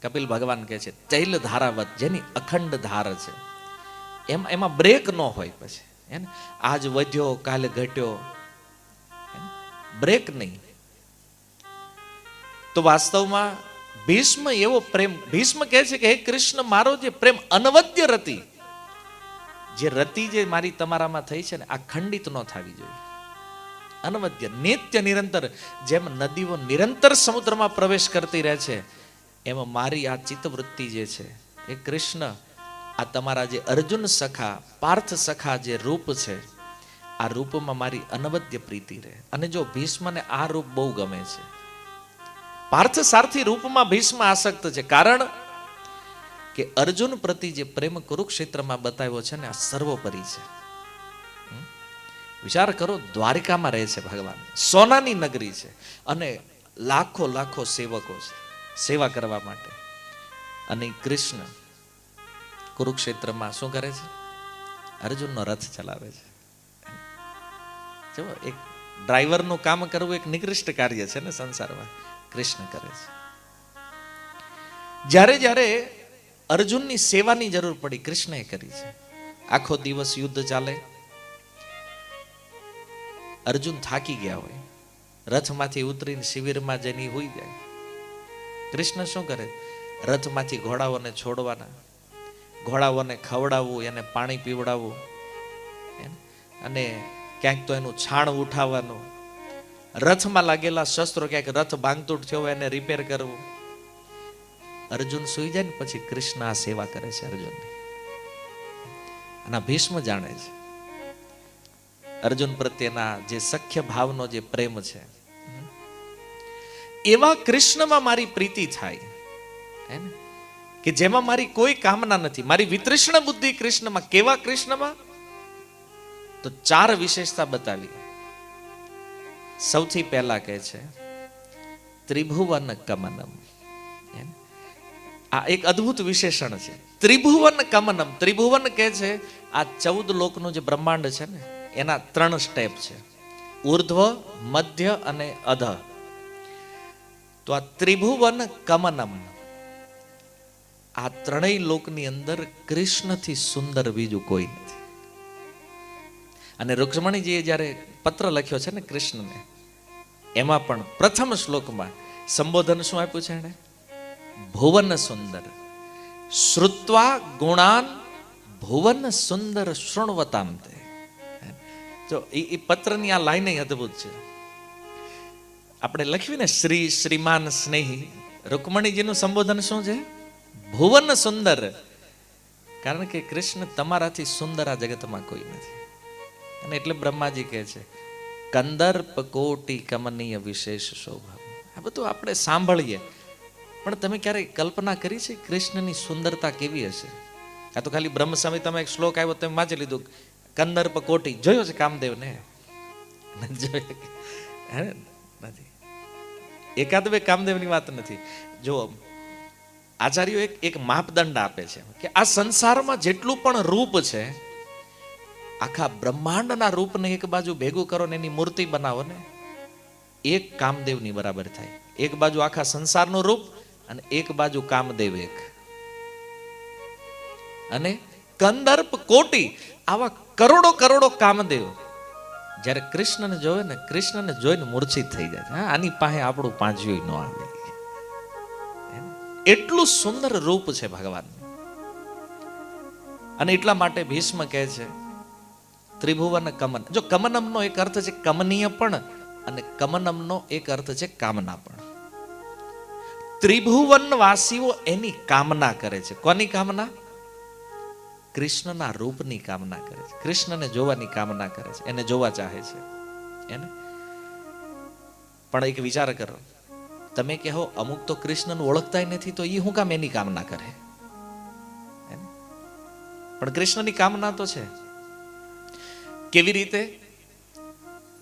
કપિલ ભગવાન કહે છે તૈલ ધારાવત, જેની અખંડ ધાર છે. એમાં બ્રેક ન હોય. પછી એને આજ વધ્યો કાલે ઘટ્યો, બ્રેક નહીં. તો વાસ્તવમાં ભીષ્મ એવો પ્રેમ, ભીષ્મ કહે છે કે હે કૃષ્ણ, મારો જે પ્રેમ અનવદ્ય રતિ, જે રતિ જે મારી તમારામાં થઈ છે ને, આ ખંડિત ન થવી જોઈએ. અનવદ્ય, નિત્ય, નિરંતર. જેમ નદીઓ નિરંતર સમુદ્રમાં પ્રવેશ કરતી રહે છે, એમાં મારી આ ચિત્તવૃત્તિ જે છે એ કૃષ્ણ, આ તમારા જે અર્જુન સખા, પાર્થ સખા જે રૂપ છે, આ રૂપમાં મારી અનવદ્ય પ્રીતિ રહે. અને જો ભીષ્મને આ રૂપ બહુ ગમે છે, પાર્થ સારથી રૂપમાં ભીષ્મ આસક્ત છે. કારણ કે અર્જુન પ્રતિ જે પ્રેમ કુરુક્ષેત્રમાં બતાવ્યો છે ને, આ સર્વોપરી છે. વિચાર કરો, દ્વારિકામાં રહે છે ભગવાન, સોનાની નગરી છે અને લાખો લાખો સેવકો છે સેવા કરવા માટે. અને કૃષ્ણ કુરુક્ષેત્રમાં શું કરે છે? અર્જુનનો રથ ચલાવે છે. જો એક ડ્રાઈવરનું કામ કરવું એક નિકૃષ્ટ કાર્ય છે ને સંસારમાં, કૃષ્ણ કરે છે. જ્યારે જ્યારે અર્જુનની સેવાની જરૂર પડી, કૃષ્ણએ કરી છે. આખો દિવસ યુદ્ધ ચાલે, અર્જુન થાકી ગયા હોય, રથમાંથી ઉતરીને શિબિરમાં જઈને હોઈ જાય. કૃષ્ણ શું કરે? રથમાંથી ઘોડાઓને છોડવાના, ઘોડાઓને ખવડાવવું, એને પાણી પીવડાવવું, અને ક્યાંક તો એનું છાણ ઉઠાવવાનું, રથમાં લાગેલા શસ્ત્રો, ક્યાંક રથ ભાંગતૂટ થયો હોય એને રિપેર કરવું. અર્જુન સુઈ જાય ને પછી કૃષ્ણ આ સેવા કરે છે અર્જુનની. અને ભીષ્મ જાણે છે અર્જુન પ્રત્યેના જે સખ્ય ભાવનો જે પ્રેમ છે, એવા કૃષ્ણમાં મારી પ્રીતિ થાય કે જેમાં મારી કોઈ કામના નથી, મારી વિતૃષ્ણ બુદ્ધિ કૃષ્ણમાં. કેવા કૃષ્ણમાં? તો 4 વિશેષતા બતાવી. સૌથી પહેલા કહે છે ત્રિભુવન કમનમ. આ એક અદ્ભુત વિશેષણ છે, ત્રિભુવન કમનમ. ત્રિભુવન કહે છે આ 14 લોકનું જે બ્રહ્માંડ છે ને, એના 3 સ્ટેપ છે, ઉર્ધ્વ, મધ્ય અને અધ. તો આ ત્રિભુવન કમનમ, આ ત્રણેય લોકની અંદર કૃષ્ણથી સુંદર બીજું કોઈ નથી. અને રૂક્ષ્મણીજીએ જ્યારે પત્ર લખ્યો છે ને કૃષ્ણને, એમાં પણ પ્રથમ શ્લોકમાં સંબોધન શું આપ્યું છે એને? ભુવન સુંદર શ્રુત્વા ગુણાન ભુવન સુંદર શૃણવતામ તે. જો એ પત્રની આ લાઈન અદ્ભુત છે. આપણે લખ્યું ને શ્રી શ્રીમાન સ્નેહી, રૂકમણીજીનું સંબોધન શું છે? ભુવન સુંદર. કારણ કે કૃષ્ણ તમારાથી સુંદર આ જગતમાં કોઈ નથી. અને એટલે બ્રહ્માજી કહે છે કંદર્પ કોટી કમનીય વિશેષ શોભા. આ બધું આપણે સાંભળીએ, પણ તમે ક્યારેય કલ્પના કરી છે કૃષ્ણની સુંદરતા કેવી હશે? આ તો ખાલી બ્રહ્મ સંહિતામાં એક શ્લોક આવ્યો, તમે વાંચી લીધું, કંદર્પ કોટી. જોયો છે કામદેવને? નથી. એકાદ બે કામદેવની વાત નથી. જો આચાર્યો એક માપદંડ આપે છે કે આ સંસારમાં જેટલું પણ રૂપ છે, આખા બ્રહ્માંડના રૂપને એક બાજુ ભેગું કરો ને એની મૂર્તિ બનાવો ને, એક કામદેવની બરાબર થાય. એક બાજુ આખા સંસારનું રૂપ અને એક બાજુ કામદેવ એક. અને કંદર્પ કોટી, આવા કરોડો કરોડો કામદેવ જ્યારે કૃષ્ણને જોવે ને, કૃષ્ણને જોઈને મૂર્છિત થઈ જાય છે. આની પાસે આપણું પાંજ્યું ન આવે. એટલું સુંદર રૂપ છે ભગવાનનું. અને એટલા માટે ભીષ્મ કહે છે ત્રિભુવન કમન. જો કમનમનો એક અર્થ છે કમનીય પણ, અને કમનમનો એક અર્થ છે કામના પણ. ત્રિભુવન વાસીઓ એની કામના કરે છે. કોની કામના? કૃષ્ણના રૂપની કામના કરે છે. કૃષ્ણને જોવાની કામના કરે છે, એને જોવા ચાહે છે એને. પણ એક વિચાર કરો, તમે કહો અમુક તો કૃષ્ણને ઓળખતા નથી, તો એ શું કામ એની કામના કરે? પણ કૃષ્ણની કામના તો છે. કેવી રીતે?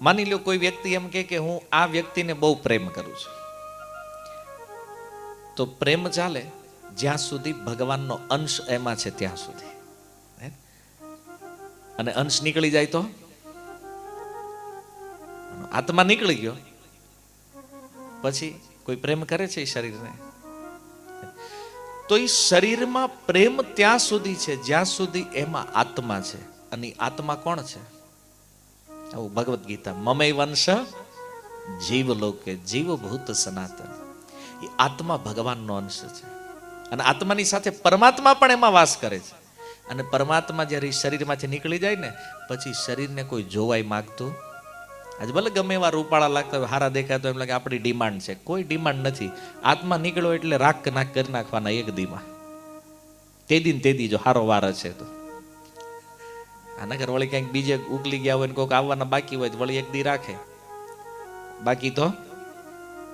માની લો કોઈ વ્યક્તિ એમ કે હું આ વ્યક્તિને બહુ પ્રેમ કરું છું, તો પ્રેમ ચાલે જ્યાં સુધી ભગવાનનો અંશ એમાં છે ત્યાં સુધી. અને અંશ નીકળી જાય તો આત્મા નીકળી ગયો, પછી કોઈ પ્રેમ કરે છે એ શરીરને? તો એ શરીરમાં પ્રેમ ત્યાં સુધી છે જ્યાં સુધી એમાં આત્મા છે. અને આત્મા કોણ છે? આવું ભગવદ્ ગીતા, મમે વંશ જીવ લોકે જીવભૂત સનાતન. એ આત્મા ભગવાનનો અંશ છે. અને આત્માની સાથે પરમાત્મા પણ એમાં વાસ કરે છે. અને પરમાત્મા જ્યારે શરીરમાંથી નીકળી જાય ને, પછી શરીરને કોઈ જોવાય માગતું. આજે ભલે ગમે એવા રૂપાળા લાગતા હોય, હારા દેખાય તો એમ લાગે આપણી ડિમાન્ડ છે. કોઈ ડિમાન્ડ નથી. આત્મા નીકળ્યો એટલે રાખ નાખ કરી નાખવાના એક દીમાં. તે દી જો હારો વાર છે તો. આના ઘર વળી ક્યાંક બીજે ઉકલી ગયા હોય ને કોઈક આવવાના બાકી હોય તો વળી એક દી રાખે, બાકી તો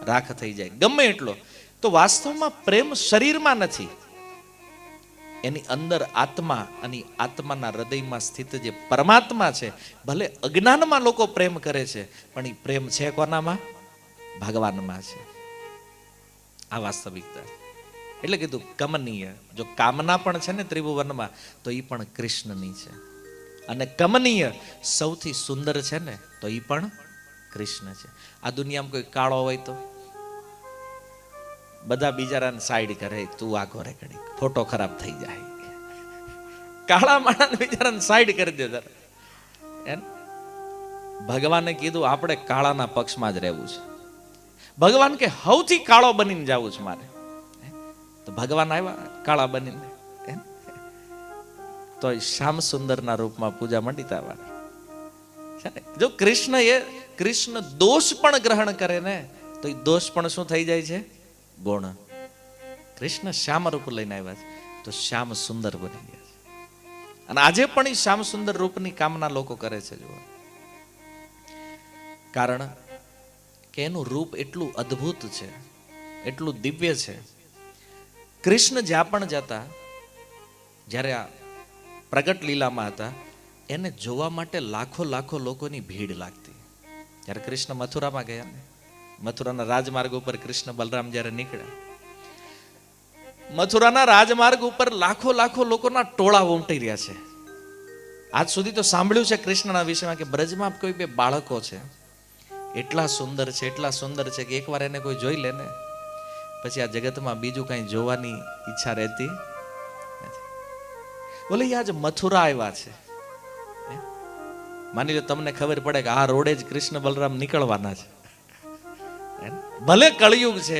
રાખ થઈ જાય ગમે એટલો. તો વાસ્તવમાં પ્રેમ શરીરમાં નથી, એની અંદર આત્મા અને આત્માના હૃદયમાં સ્થિત જે પરમાત્મા છે. ભલે અજ્ઞાનમાં લોકો પ્રેમ કરે છે, પણ એ પ્રેમ છે કોનામાં? ભગવાનમાં છે. આ વાસ્તવિકતા. એટલે કીધું કમનીય. જો કામના પણ છે ને ત્રિભુવનમાં, તો એ પણ કૃષ્ણની છે. અને કમનીય સૌથી સુંદર છે ને, તો એ પણ કૃષ્ણ છે. આ દુનિયામાં કોઈ કાળો હોય તો બધા બિચારાને સાઈડ કરે, તું આ ઘરે ઘડી ફોટો ખરાબ થઈ જાય. કાળા માણસ બિચારાને સાઈડ કરી દે. ભગવાને કીધું આપણે કાળાના પક્ષમાં જ રહેવું છે. ભગવાન કે સૌથી કાળો બનીને જવું છે મારે. તો ભગવાન આવ્યા કાળા બનીને, તો શ્યામ સુંદરના રૂપમાં પૂજા મંડિતા વાળી. જો કૃષ્ણ દોષ પણ ગ્રહણ કરે ને, તો એ દોષ પણ શું થઈ જાય છે? ગુણ. કૃષ્ણ શ્યામ રૂપ લઈને આવ્યા છે, તો શ્યામ સુંદર બની ગયા છે. અને આજે પણ એ શ્યામ સુંદર રૂપની કામના લોકો કરે છે. જુઓ, કારણ કે એનું રૂપ એટલું અદ્ભુત છે, એટલું દિવ્ય છે. કૃષ્ણ જ્યાં પણ જતા, જ્યારે આ પ્રગટ લીલામાં હતા, એને જોવા માટે લાખો લાખો લોકોની ભીડ લાગતી. જ્યારે કૃષ્ણ મથુરામાં ગયા ને, મથુરાના રાજમાર્ગ ઉપર કૃષ્ણ બલરામ જ્યારે નીકળ્યા, મથુરાના રાજમાર્ગ ઉપર લાખો લાખો લોકોના ટોળા ઉમટી રહ્યા છે. આજ સુધી તો સાંભળ્યું છે કૃષ્ણના વિષયમાં કે બ્રજમાં કોઈ બે બાળકો છે, એટલા સુંદર છે, એટલા સુંદર છે કે એકવાર એને કોઈ જોઈ લે ને, પછી આ જગતમાં બીજું કંઈ જોવાની ઈચ્છા રહેતી નથી. બોલે આજ મથુરા આવ્યા છે, માની લો તમને ખબર પડે કે આ રોડે જ કૃષ્ણ બલરામ નીકળવાના છે, ભલે કળિયુગ છે,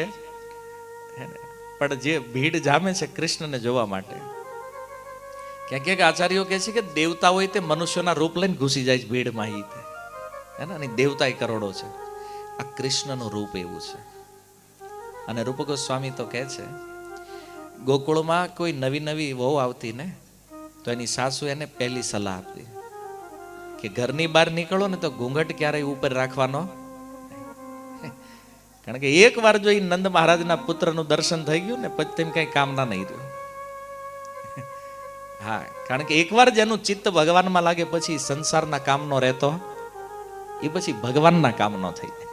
પણ જે ભીડ જામે છે કૃષ્ણને જોવા માટે. ક્યાંક ક્યાંક આચાર્યો કહે છે કે દેવતા હોય તે મનુષ્યના રૂપ લઈને ઘૂસી જાય છે ભીડમાં, હે ને, અને દેવતા કરોડો છે. આ કૃષ્ણનું રૂપ એવું છે. અને રૂપ ગોસ્વામી તો કહે છે ગોકુળમાં કોઈ નવી નવી વહુ આવતી ને તો એની સાસુ એને પહેલી સલાહ આપતી કે ઘરની બહાર નીકળો ને તો ઘૂંઘટ ક્યારેય ઉપર રાખવાનો, કારણ કે એક વાર જો એ નંદ મહારાજના પુત્રનું દર્શન થઈ ગયું ને પછી તેમ કઈ કામના નહીં રહ્યું. હા, કારણ કે એકવાર જેનું ચિત્ત ભગવાનમાં લાગે પછી સંસારના કામનો રહેતો, એ પછી ભગવાનના કામનો થઈ જાય.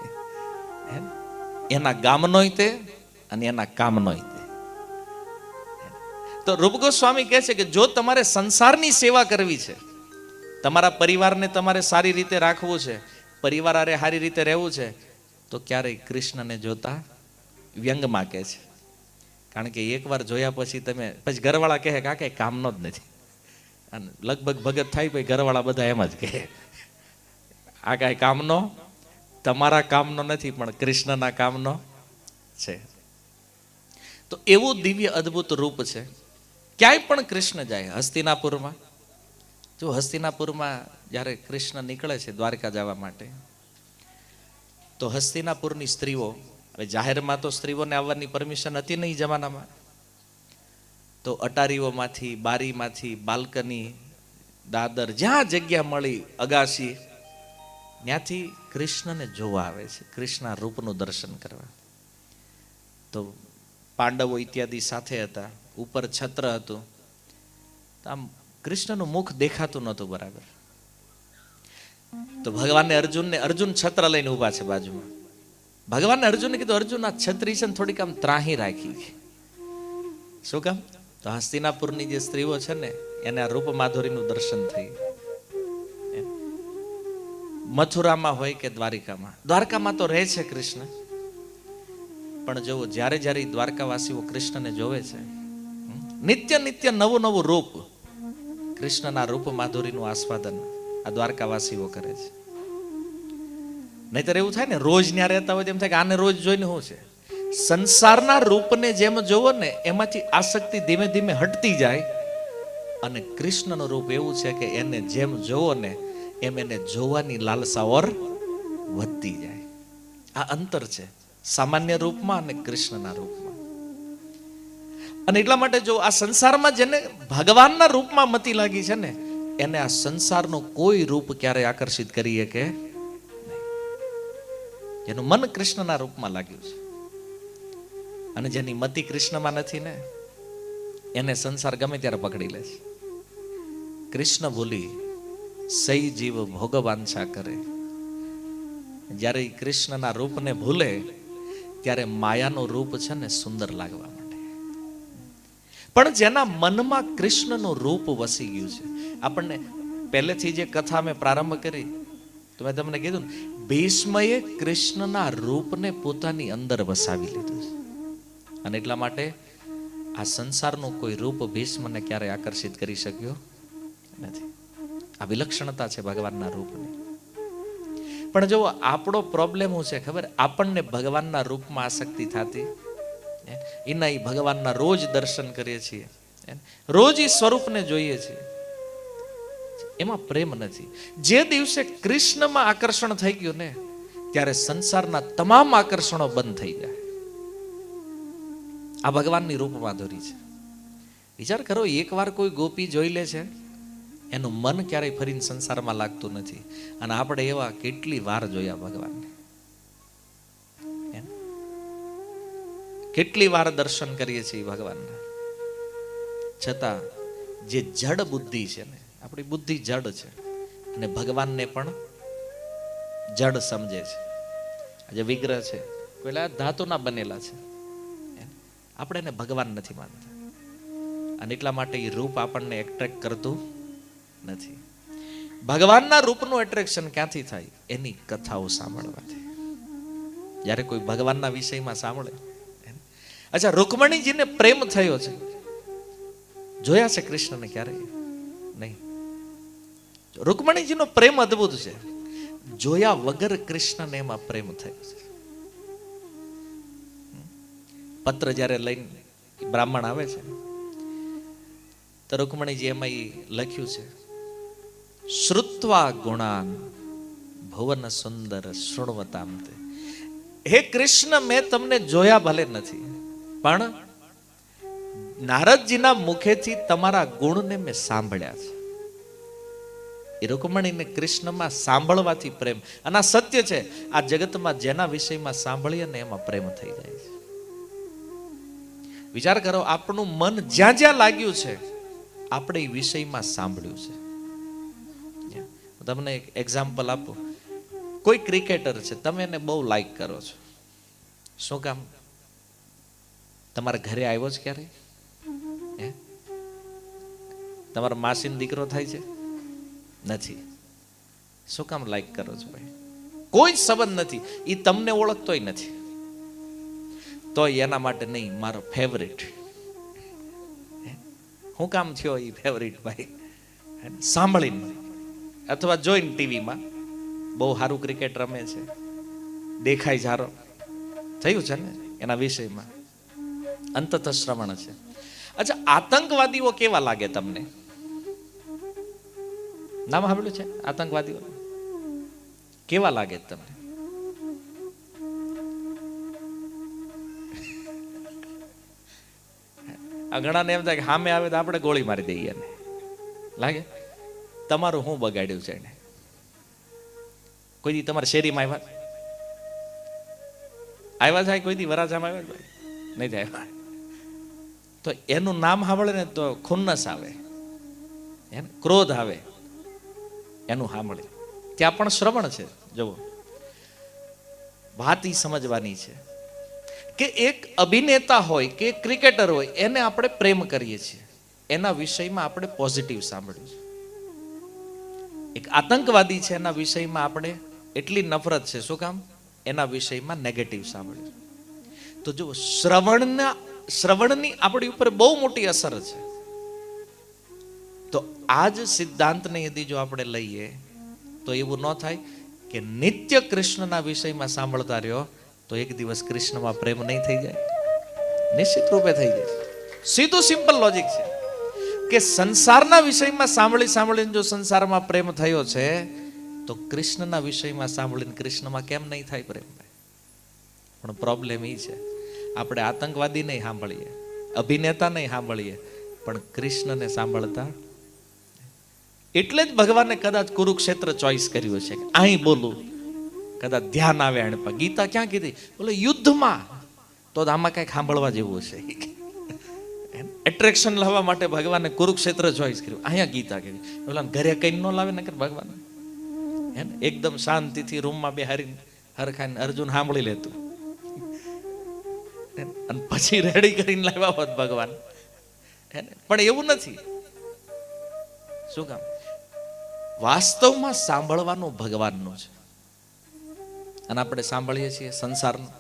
એના ગામનોય તે અને એના કામનોય તે. તો રૂપ ગોસ્વામી કહે છે કે જો તમારે સંસારની સેવા કરવી છે, તમારા પરિવારને તમારે સારી રીતે રાખવું છે, પરિવાર આરે સારી રીતે રહેવું છે, તો ક્યારેય કૃષ્ણને જોતા વ્યંગમાં કહે છે. કારણ કે એકવાર જોયા પછી તમે પછી ઘરવાળા કહે કે આ કઈ કામનો જ નથી, અને લગભગ ભગત થાય પછી ઘરવાળા બધા એમ જ કહે આ કાંઈ કામનો, તમારા કામનો નથી પણ કૃષ્ણના કામનો છે. તો એવું દિવ્ય અદ્ભુત રૂપ છે. ક્યાંય પણ કૃષ્ણ જાય, હસ્તિનાપુરમાં જો હસ્તિનાપુરમાં જ્યારે કૃષ્ણ નીકળે છે દ્વારકા જવા માટે, તો હસ્તિનાપુરની સ્ત્રીઓ, હવે જાહેરમાં તો સ્ત્રીઓને આવવાની પરમિશન હતી નહીં જમાનામાં, તો અટારીઓમાંથી, બારીમાંથી, બાલ્કની, દાદર, જ્યાં જગ્યા મળી, અગાશી, ત્યાંથી કૃષ્ણને જોવા આવે છે, કૃષ્ણના રૂપનું દર્શન કરવા. તો પાંડવો ઇત્યાદિ સાથે હતા, ઉપર છત્ર હતું, આમ કૃષ્ણનું મુખ દેખાતું નહોતું બરાબર. તો ભગવાનને અર્જુન છત્ર લઈને ઊભા છે બાજુમાં. ભગવાનને અર્જુને કીધું અર્જુન આ છત્રી છે ને થોડીક આમ ત્રાહી રાખી. શું કામ? તો હસ્તિનાપુરની જે સ્ત્રીઓ છે ને એને આ રૂપ માધુરીનું દર્શન થયું. મથુરામાં હોય કે દ્વારિકામાં, દ્વારકામાં તો રહે છે કૃષ્ણ, પણ જો જ્યારે જ્યારે દ્વારકાવાસીઓ કૃષ્ણને જોવે છે, નિત્ય નિત્ય નવું નવું રૂપ, કૃષ્ણના રૂપ માધુરીનું આસ્વાદન આ દ્વારકાવાસીઓ કરે છે. નહીતર એવું થાય ને રોજ ત્યાં રહેતા હોય તેમ થાય કે આને રોજ જોઈને શું છે. સંસારના રૂપને જેમ જોવો ને એમાંથી આસક્તિ ધીમે ધીમે હટતી જાય, અને કૃષ્ણનું રૂપ એવું છે કે એને જેમ જોવો ને એમ એને જોવાની લાલસા ઓર વધતી જાય. આ અંતર છે સામાન્ય રૂપમાં અને કૃષ્ણના રૂપમાં. અને એટલા માટે જો આ સંસારમાં જેને ભગવાનના રૂપમાં મતિ લાગી છે ને એને આ સંસારનું કોઈ રૂપ ક્યારે આકર્ષિત કરીએ કે જેનું મન કૃષ્ણના રૂપમાં લાગ્યું છે, અને જેની મતિ કૃષ્ણમાં નથી ને એને સંસાર ગમે ત્યારે પકડી લે છે. કૃષ્ણ ભૂલી સઈ જીવ ભોગવાંછા કરે. જ્યારે કૃષ્ણના રૂપને ભૂલે ત્યારે માયાનું રૂપ છે ને સુંદર લાગવા માટે. પણ જેના મનમાં કૃષ્ણનું રૂપ વસી ગયું છે, આપણને પહેલેથી જે કથા મેં પ્રારંભ કરી તો મેં તમને કીધું ને, ભીષ્મએ કૃષ્ણના રૂપને પોતાની અંદર વસાવી લીધું છે, અને એટલા માટે આ સંસારનું કોઈ રૂપ ભીષ્મને ક્યારેય આકર્ષિત કરી શક્યો નથી. આ વિલક્ષણતા છે ભગવાનના રૂપની. પણ જો આપણો પ્રોબ્લેમ શું છે ખબર, આપણને ભગવાનના રૂપમાં આસક્તિ થતી, એના એ ભગવાનના રોજ દર્શન કરીએ છીએ, રોજ એ સ્વરૂપને જોઈએ છીએ, એમાં પ્રેમ નથી. જે દિવસે કૃષ્ણમાં આકર્ષણ થઈ ગયું ને ત્યારે સંસારના તમામ આકર્ષણો બંધ થઈ જાય. આ ભગવાનની રૂપ માધુરી છે. વિચાર કરો, એકવાર કોઈ ગોપી જોઈ લે છે એનું મન ક્યારેય ફરીને સંસારમાં લાગતું નથી, અને આપણે એવા કેટલી વાર જોયા ભગવાનને, કેટલી વાર દર્શન કરીએ છીએ ભગવાનના, છતાં જે જડ બુદ્ધિ છે ને, આપણી બુદ્ધિ જડ છે અને ભગવાનને પણ જડ સમજે છે. આજે વિગ્રહ છે પેલા ધાતુના બનેલા છે, આપણે એને ભગવાન નથી માનતા, અને એટલા માટે એ રૂપ આપણને એટ્રેક્ટ કરતું નથી. ભગવાનના રૂપનું એટ્રેક્શન ક્યાંથી થાય? એની કથાઓ સાંભળવાથી. જ્યારે કોઈ ભગવાનના વિષયમાં સાંભળે, અચ્છા, રૂકમણીજીને પ્રેમ થયો છે, જોયા છે કૃષ્ણને ક્યારે? નહીં. રૂકમણીજીનો પ્રેમ અદ્ભુત છે, જોયા વગર કૃષ્ણને એમાં પ્રેમ થયો છે. પત્ર જ્યારે લઈને બ્રાહ્મણ આવે છે તો રૂકમણીજી એમાં લખ્યું છે, શ્રુત્વા ગુણાન ભુવન સુંદર શૃણવતામ તે. હે કૃષ્ણ, મેં તમને જોયા ભલે નથી, પણ નારદજીના મુખેથી તમારા ગુણને મેં સાંભળ્યા છે. એ રૂકમણીને કૃષ્ણમાં સાંભળવાથી પ્રેમ, અને આ સત્ય છે, આ જગતમાં જેના વિષયમાં સાંભળીએ ને એમાં પ્રેમ થઈ જાય છે. વિચાર કરો, આપણું મન જ્યાં જ્યાં લાગ્યું છે આપણે એ વિષયમાં સાંભળ્યું છે. તમને એક એક્ઝામ્પલ આપું. કોઈ ક્રિકેટર છે, તમે એને બહુ લાઈક કરો છો, શું કામ? તમારા ઘરે આવ્યો છે ક્યારે? તમારા માસીનો દીકરો થાય છે? નથી. શું કામ લાઈક કરો છો ભાઈ? કોઈ સંબંધ નથી, એ તમને ઓળખતોય નથી, તો એના માટે નહીં, મારો ફેવરિટ. શું કામ થયો એ ફેવરિટ ભાઈ? સાંભળીને અથવા જોઈને ટીવીમાં બહુ સારું ક્રિકેટ રમે છે, દેખાય સારો, થયું છે ને એના વિષયમાં અંતત શ્રવણ છે. અચ્છા, આતંકવાદીઓ કેવા લાગે તમને? નામ સાંભળ્યું છે આતંકવાદીઓ? કેવા લાગે તમને? ઘણાને એમ થાય કે સામે આવે તો આપણે ગોળી મારી દઈએ ને લાગે. તમારું શું બગાડ્યું છે એને? કોઈ દી તમારા શેરીમાં આવ્યા થાય? કોઈ દી વરાછામાં આવ્યા? નહીં થાય. તો એનું નામ સાંભળે ને તો ખુન્નસ આવે, ક્રોધ આવે એનું સાંભળે. ત્યાં પણ શ્રવણ છે. જુઓ, વાત ઈ સમજવાની છે કે એક અભિનેતા હોય કે ક્રિકેટર હોય, એને આપણે પ્રેમ કરીએ છીએ, એના વિષયમાં આપણે પોઝિટિવ સાંભળ્યું છે. એક આતંકવાદી છે, એના વિષયમાં આપણે એટલી નફરત છે, શું કામ? એના વિષયમાં નેગેટિવ સાંભળ્યું. તો જો શ્રવણની આપણી ઉપર બહુ મોટી અસર છે. તો આ જ સિદ્ધાંતને યદી જો આપણે લઈએ તો એવું ન થાય કે નિત્ય કૃષ્ણના વિષયમાં સાંભળતા રહ્યો તો એક દિવસ કૃષ્ણમાં પ્રેમ નહીં થઈ જાય? નિશ્ચિત રૂપે થઈ જાય. સીધું સિમ્પલ લોજિક છે કે સંસારના વિષયમાં સાંભળીને જો સંસારમાં પ્રેમ થયો છે તો કૃષ્ણના વિષયમાં સાંભળીને કૃષ્ણમાં કેમ નહીં થાય પ્રેમ? પણ પ્રોબ્લેમ એ છે, આપણે આતંકવાદી નહીં સાંભળીએ, અભિનેતા નહીં સાંભળીએ, પણ કૃષ્ણને સાંભળતા. એટલે જ ભગવાને કદાચ કુરુક્ષેત્ર ચોઈસ કર્યું છે કે અહીં બોલું, કદાચ ધ્યાન આવે. એને ગીતા ક્યાં કીધી? બોલે યુદ્ધમાં. તો આમાં કઈક સાંભળવા જેવું છે. એટ્રેક્શન લાવવા માટે ભગવાને કુરુક્ષેત્ર ચોઈસ કર્યું, અહીંયા ગીતા કીધી. બોલા ઘરે કઈ ન લાવે ને ભગવાન, એકદમ શાંતિથી રૂમમાં બેહારીને હરખાઈને અર્જુન સાંભળી લેતું અને પછી રેડી કરીને લાવ્યા હોત ભગવાન. પણ એવું નથી. શું કામ? વાસ્તવમાં સાંભળવાનું ભગવાનનું છે, અને આપણે સાંભળીએ છીએ સંસારનું.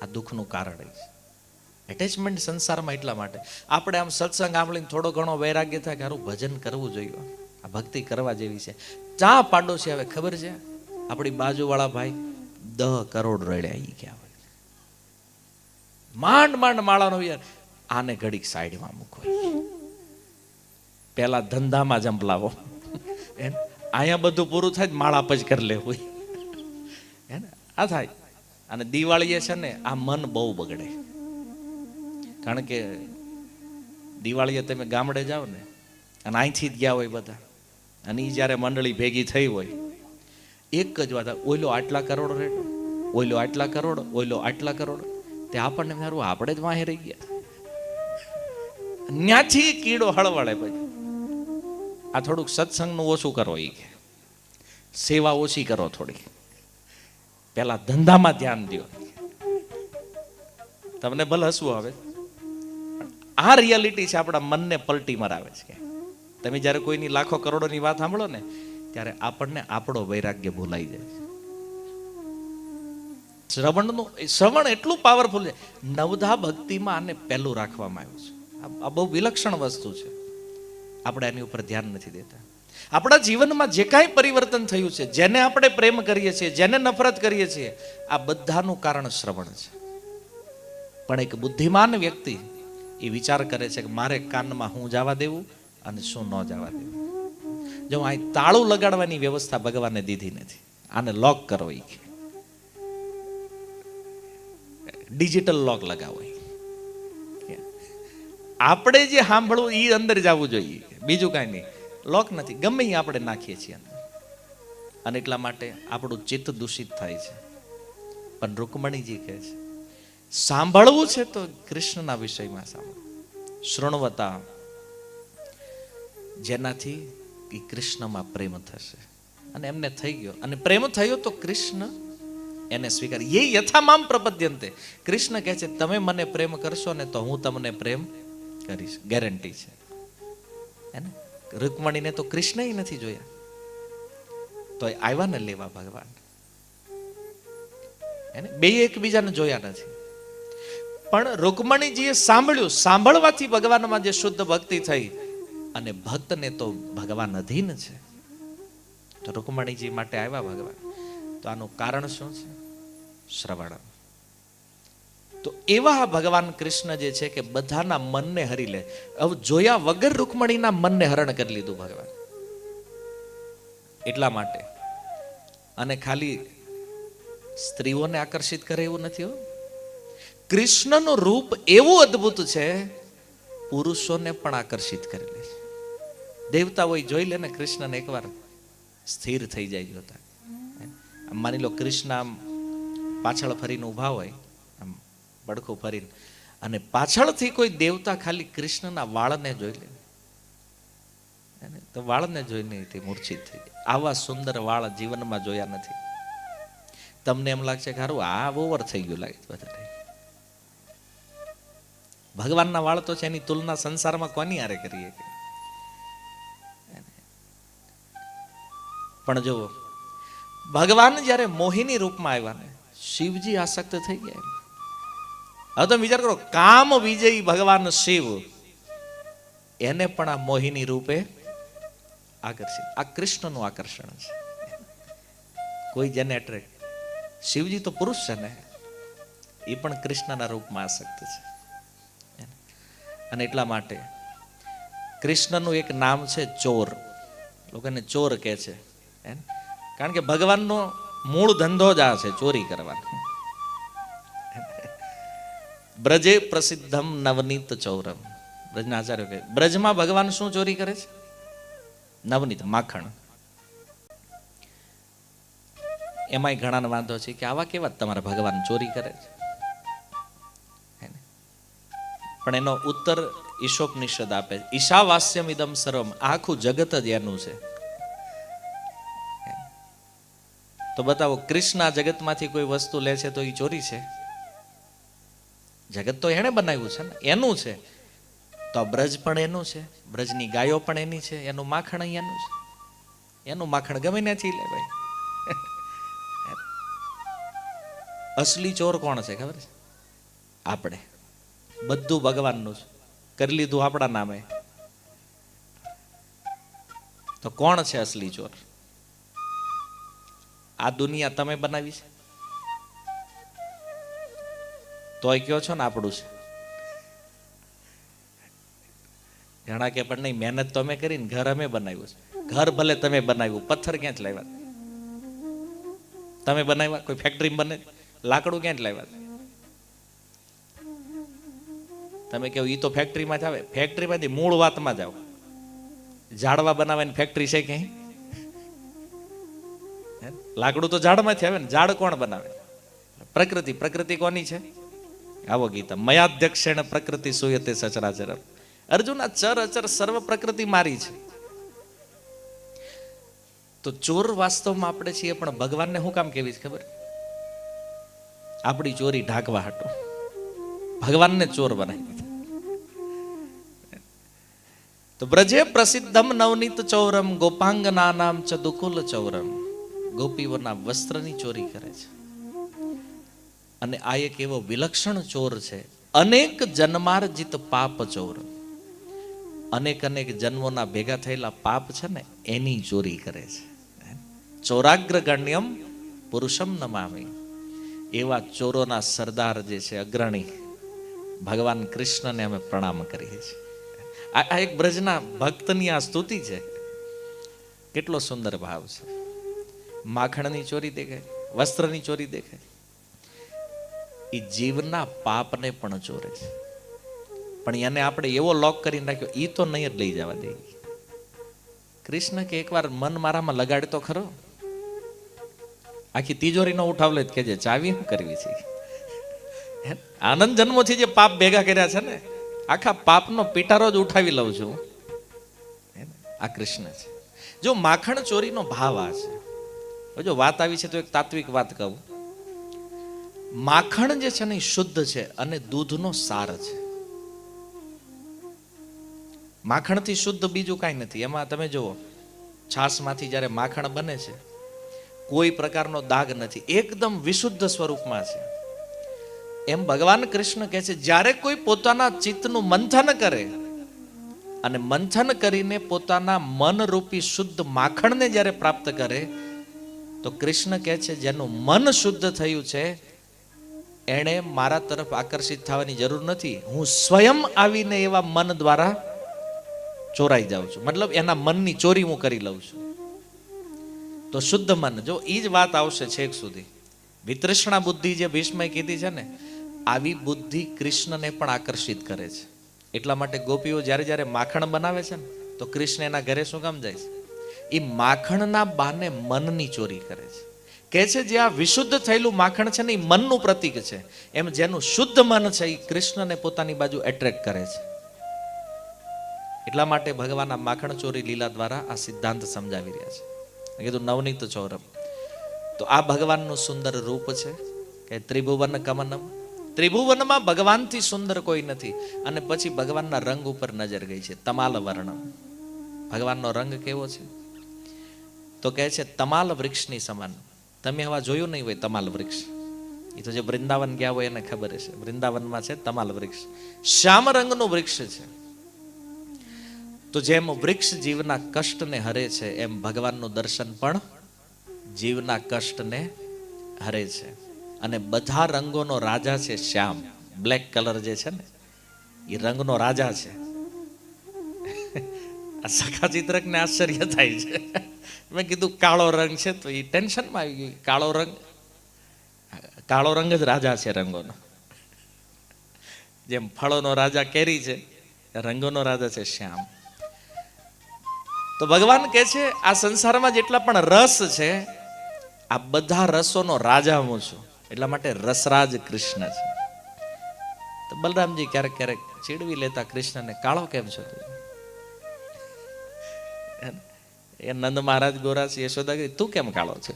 આ દુઃખનું કારણ છે. એટેચમેન્ટ સંસારમાં એટલા માટે. આપણે આમ સત્સંગ સાંભળીને થોડો ઘણો વૈરાગ્ય થાય કે હારું ભજન કરવું જોઈએ, આ ભક્તિ કરવા જેવી છે. ચા પાડોશી હવે ખબર છે, આપણી બાજુવાળા ભાઈ 10 કરોડ રડ્યા ઈ ક્યાં હોય? માંડ માળાનો યાર, આને ઘડીક સાઈડમાં મૂકો, પેલા ધંધામાં જંપલાવો, અહીંયા બધું પૂરું થાય માળા પછી કરી લેવું, આ થાય. અને દિવાળીએ છે ને આ મન બહુ બગડે, કારણ કે દિવાળીએ તમે ગામડે જાઓ ને અને અહીંથી જ ગયા હોય બધા, અને એ જ્યારે મંડળી ભેગી થઈ હોય એક જ વાત, ઓઈલો આટલા કરોડ રેટ, ઓઈલો આટલા કરોડ, ઓઈલો આટલા કરોડ. તે આપણને મારું આપણે જ વાહે રહી ગયા. ત્યાંથી કીડો હળવળે. પછી આ થોડુંક સત્સંગનું ઓછું કરો, એ કે સેવા ઓછી કરો થોડી, પેલા ધંધામાં ધ્યાન દો. તમને ભલે હસવું આવે, આ રિયાલિટી છે, આપણા મનને પલટી મરાવે છે. તમે જ્યારે કોઈની લાખો કરોડોની વાત સાંભળો ને ત્યારે આપણને આપણો વૈરાગ્ય ભૂલાઈ જાય. શ્રવણ એટલું પાવરફુલ છે. નવધા ભક્તિમાં આને પહેલું રાખવામાં આવ્યું છે. આ બહુ વિલક્ષણ વસ્તુ છે. આપણે એની ઉપર ધ્યાન નથી દેતા. આપણા જીવનમાં જે કાંઈ પરિવર્તન થયું છે, જેને આપણે પ્રેમ કરીએ છીએ, જેને નફરત કરીએ છીએ, આ બધાનું કારણ શ્રવણ છે. પણ એક બુદ્ધિમાન વ્યક્તિ એ વિચાર કરે છે કે મારે કાનમાં હું જવા દેવું અને શું ન જવા દેવું. જો અહીં તાળું લગાડવાની વ્યવસ્થા ભગવાને દીધી નથી. આને લોક કરો, ડિજિટલ લોક લગાવો. આપણે જે સાંભળવું એ અંદર જવું જોઈએ, બીજું કાંઈ નહીં. લોક નથી, ગમે એ આપણે નાખીએ છીએ અંદર, અને એટલા માટે આપણું ચિત્ત દૂષિત થાય છે. પણ રૂકમણીજી કહે છે સાંભળવું છે તો કૃષ્ણના વિષયમાં સાંભળવું. શૃણવતા, જેનાથી એ કૃષ્ણમાં પ્રેમ થશે. અને એમને થઈ ગયો, અને પ્રેમ થયો તો કૃષ્ણ એને સ્વીકાર. એ યથામામ પ્રપદ્યંતે. કૃષ્ણ કહે છે તમે મને પ્રેમ કરશો ને તો હું તમને પ્રેમ કરીશ, ગેરંટી છે. એને રૂકમણીને તો કૃષ્ણ નથી જોયા, તો આવ્યા ને લેવા ભગવાન. એને બે એકબીજાને જોયા નથી. પણ રૂકમણીજીએ સાંભળ્યું, સાંભળવાથી ભગવાનમાં જે શુદ્ધ ભક્તિ થઈ, અને ભક્તને તો ભગવાન અધીન છે. તો રૂકમણીજી માટે આવ્યા ભગવાન. તો આનું કારણ શું છે? શ્રવણ. તો એવા ભગવાન કૃષ્ણ જે છે કે બધાના મનને હરી લે. હવે જોયા વગર રૂકમણીના મનને હરણ કરી લીધું ભગવાન. એટલા માટે. અને ખાલી સ્ત્રીઓને આકર્ષિત કરે એવું નથી હો. કૃષ્ણનું રૂપ એવું અદ્ભુત છે, પુરુષોને પણ આકર્ષિત કરી લે છે. દેવતાઓ જોઈ લે ને કૃષ્ણને એકવાર, સ્થિર થઈ જાય જોતા. માની લો કૃષ્ણ આમ પાછળ ફરીને ઊભા હોય, આમ પડખું ફરીને, અને પાછળથી કોઈ દેવતા ખાલી કૃષ્ણના વાળને જોઈ લે, તો વાળને જોઈને તે મૂર્છિત થઈ જાય. આવા સુંદર વાળ જીવનમાં જોયા નથી. તમને એમ લાગશે કે હારું આ ઓવર થઈ ગયું લાગે બધા. ભગવાનના વાળ તો છે, એની તુલના સંસારમાં કોની હારે કરીએ. પણ જો ભગવાન જ્યારે મોહિની રૂપમાં આવ્યા ને, શિવજી આસક્ત થઈ ગયા. હવે તમે વિચાર કરો, કામ વિજયી ભગવાન શિવ, એને પણ આ મોહિની રૂપે આકર્ષિત. આ કૃષ્ણનું આકર્ષણ છે. કોઈ જેને એટ્રેક્ટ. શિવજી તો પુરુષ છે ને, એ પણ કૃષ્ણના રૂપમાં આસક્ત છે. અને એટલા માટે કૃષ્ણનું એક નામ છે ચોર. લોકોને ચોર કહે છે, કારણ કે ભગવાનનો મૂળ ધંધો જ આ છે, ચોરી કરવાનો. બ્રજે પ્રસિદ્ધમ નવનીત ચૌરમ. બ્રજના આચાર્યો કહે બ્રજમાં ભગવાન શું ચોરી કરે છે? નવનીત, માખણ. એમાંય ઘણાને વાંધો છે કે આવા કેવા તમારા ભગવાન ચોરી કરે છે. પણ એનો ઉત્તર ઈશોપનિષદ આપે છે. ઈશાવાસ્યમ ઇદમ સર્વમ. આખું જગત જ એનું છે. તો બતાવો, કૃષ્ણ આ જગતમાંથી કોઈ વસ્તુ લે છે તો એ ચોરી છે? જગત તો એણે બનાવ્યું છે ને, એનું છે. તો બ્રજ પણ એનું છે, બ્રજની ગાયો પણ એની છે, એનું માખણ અહીંયાનું છે. એનું માખણ ગમે ત્યાંથી લે ભાઈ. અસલી ચોર કોણ છે ખબર છે? આપણે. બધું ભગવાનનું છે, કરી લીધું આપણા નામે. તો કોણ છે અસલી ચોર? આ દુનિયા તમે બનાવી છે, તોય કયો છો ને આપણું છે. ઘણા કે પણ નહીં, મહેનત તો અમે કરીને ઘર અમે બનાવ્યું છે. ઘર ભલે તમે બનાવ્યું, પથ્થર ક્યાંથી લાવ્યા? તમે બનાવ્યા? કોઈ ફેક્ટરી બને? લાકડું ક્યાંથી લાવ્યા? તમે કહો ઈ તો ફેક્ટરીમાં જ આવે. ફેક્ટરીમાંથી મૂળ વાતમાં જાઓ. ઝાડવા બનાવવાની ફેક્ટરી છે ક્યાંય? લાકડું તો ઝાડમાંથી આવે ને. ઝાડ કોણ બનાવે? પ્રકૃતિ. પ્રકૃતિ કોની છે? આવો ગીતા, મયાધ્યક્ષેણ પ્રકૃતિ સુયતે સચરાચર. અર્જુન, આ ચર અચર સર્વ પ્રકૃતિ મારી છે. તો ચોર વાસ્તવમાં આપણે છીએ, પણ ભગવાનને શું કામ કેવી છે ખબર? આપણી ચોરી ઢાંકવા હાટો ભગવાનને ચોર બનાવી દીધા. તો બ્રજે પ્રસિદ્ધમ નવનીત ચૌરમ ગોપાંગના નામ ચ દુકુલ ચૌરમ. ગોપીઓના વસ્ત્રની ચોરી કરે છે. અને આ એક એવો વિલક્ષણ ચોર છે, અનેક જન્માર્જિત પાપ ચોર. અનેક અનેક જન્મોના ભેગા થયેલા પાપ છે ને એની ચોરી કરે છે. ચોરાગ્રગણ્યમ પુરુષમ નમામિ. એવા ચોરોના સરદાર જે છે, અગ્રણી ભગવાન કૃષ્ણને અમે પ્રણામ કરીએ છીએ. આ એક બ્રજના ભક્તની આ સ્તુતિ છે. કેટલો સુંદર ભાવ છે. માખણની ચોરી દેખાય, વસ્ત્રની ચોરી દેખાય, એ જીવના પાપને પણ ચોરે છે. પણ એને આપણે એવો લોક કરી નાખ્યો, એ તો નહીં જ લઈ જવા દે. કૃષ્ણ કે એકવાર મન મારામાં લગાડે તો ખરો. આખી તિજોરીનો ઉઠાવ લે કે જે ચાવી શું કરવી છે. આનંદ જન્મોથી જે પાપ ભેગા કર્યા છે ને, આખા પાપનો પીટારો જ ઉઠાવી લઉં છું. આ કૃષ્ણ છે. જો માખણ ચોરીનો ભાવ આ છે. જો વાત આવી છે તો એક તાત્વિક વાત કહું. માખણ જે છે ને એ શુદ્ધ છે અને દૂધનો સાર છે. માખણથી શુદ્ધ બીજું કાંઈ નથી. એમાં તમે જુઓ, છાશમાંથી જ્યારે માખણ બને છે, કોઈ પ્રકારનો દાગ નથી, એકદમ વિશુદ્ધ સ્વરૂપમાં છે. એમ ભગવાન કૃષ્ણ કહે છે, જ્યારે કોઈ પોતાના ચિત્તનું મંથન કરે અને મંથન કરીને પોતાના મનરૂપી શુદ્ધ માખણને જ્યારે પ્રાપ્ત કરે, તો કૃષ્ણ કહે છે જેનું મન શુદ્ધ થયું છે એણે મારા તરફ આકર્ષિત થવાની જરૂર નથી. હું સ્વયં આવીને એવા મન દ્વારા ચોરાઈ જાઉં છું. મતલબ એના મનની ચોરી હું કરી લઉં છું. તો શુદ્ધ મન, જો એ જ વાત આવશે છેક સુધી. વિતૃષ્ણા બુદ્ધિ જે ભીષ્મએ કીધી છે ને, આવી બુદ્ધિ કૃષ્ણને પણ આકર્ષિત કરે છે. એટલા માટે ગોપીઓ જ્યારે જ્યારે માખણ બનાવે છે ને, તો કૃષ્ણ એના ઘરે શું કામ જાય છે? એ માખણના બાને મનની ચોરી કરે છે. કહે છે જે આ વિશુદ્ધ થયેલું માખણ છે ને, એ મનનું પ્રતીક છે. એમ જેનું શુદ્ધ મન છે એ કૃષ્ણને પોતાની બાજુ એટ્રેક્ટ કરે છે. એટલા માટે ભગવાન આ માખણ ચોરી લીલા દ્વારા આ સિદ્ધાંત સમજાવી રહ્યા છે. કીધું નવનીત ચોરમ. તો આ ભગવાનનું સુંદર રૂપ છે કે ત્રિભુવન કમનમ. ત્રિભુવનમાં ભગવાનથી સુંદર કોઈ નથી. અને પછી ભગવાનના રંગ ઉપર નજર ગઈ છે. તમાલ વર્ણમ. ભગવાનનો રંગ કેવો છે? તો કહે છે તમાલ વૃક્ષની સમાન. તમે હવા જોયું નહીં હોય તમાલ વૃક્ષ. એ તો જે વૃંદાવન ગયા હોય એને ખબર હશે. વૃંદાવનમાં છે તમાલ વૃક્ષ, શ્યામ રંગનું વૃક્ષ છે. તો જેમ વૃક્ષ જીવના કષ્ટને હરે છે, એમ ભગવાનનું દર્શન પણ જીવના કષ્ટને હરે છે. અને બધા રંગોનો રાજા છે શ્યામ. બ્લેક કલર જે છે ને, એ રંગનો રાજા છે. સખા ચિત્રકને આશ્ચર્ય થાય છે. મેં કીધું કાળો રંગ છે, તો એ ટેન્શનમાં આવી ગઈ. કાળો રંગ જ રાજા છે રંગોનો. જેમ ફળોનો રાજા કેરી છે, રંગોનો રાજા છે શ્યામ. તો ભગવાન કહે છે આ સંસારમાં જેટલા પણ રસ છે, આ બધા રસોનો રાજા હું છું. એટલા માટે રસરાજ કૃષ્ણ છે. તો બલરામજી ક્યારેક ક્યારેક ચીડવી લેતા કૃષ્ણને, કાળો કેમ છો તું? એ નંદ મહારાજ ગોરા છે, યશોદા કહે તું કેમ કાળો છે?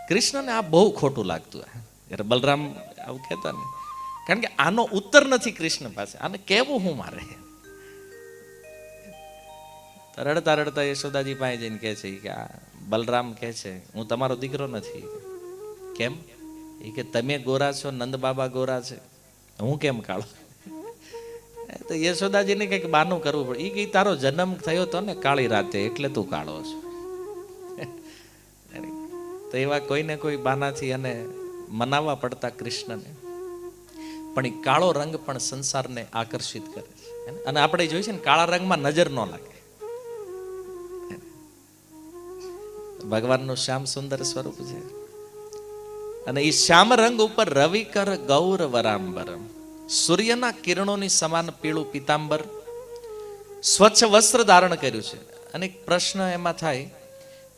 કૃષ્ણને આ બહુ ખોટું લાગતું. જ્યારે બલરામ આવું કહેતા ને, કારણ કે આનો ઉત્તર નથી કૃષ્ણ પાસે. આને કેવું હું મારે? રડતા રડતા યશોદાજી પાસે જઈને કહે છે કે આ બલરામ કહે છે હું તમારો દીકરો નથી. કેમ? એ કે તમે ગોરા છો, નંદ બાબા ગોરા છે, હું કેમ કાળો? તો યશોદાજીને કંઈક બહાનું કરવું પડે. એ કે તારો જન્મ થયો તો ને કાળી રાતે, એટલે તું કાળો છો. તો એવા કોઈને કોઈ બાનાથી અને મનાવવા પડતા કૃષ્ણને. પણ એ કાળો રંગ પણ સંસારને આકર્ષિત કરે છે. અને આપણે જોઈએ છે ને, કાળા રંગમાં નજર ન લાગે. ભગવાનનું શ્યામ સુંદર સ્વરૂપ છે. અને એ શ્યામ રંગ ઉપર રવિકર ગૌર વરાંબરમ, સૂર્યના કિરણોની સમાન પીળું પીતાંબર, સ્વચ્છ વસ્ત્ર ધારણ કર્યું છે. અને એક પ્રશ્ન એમાં થાય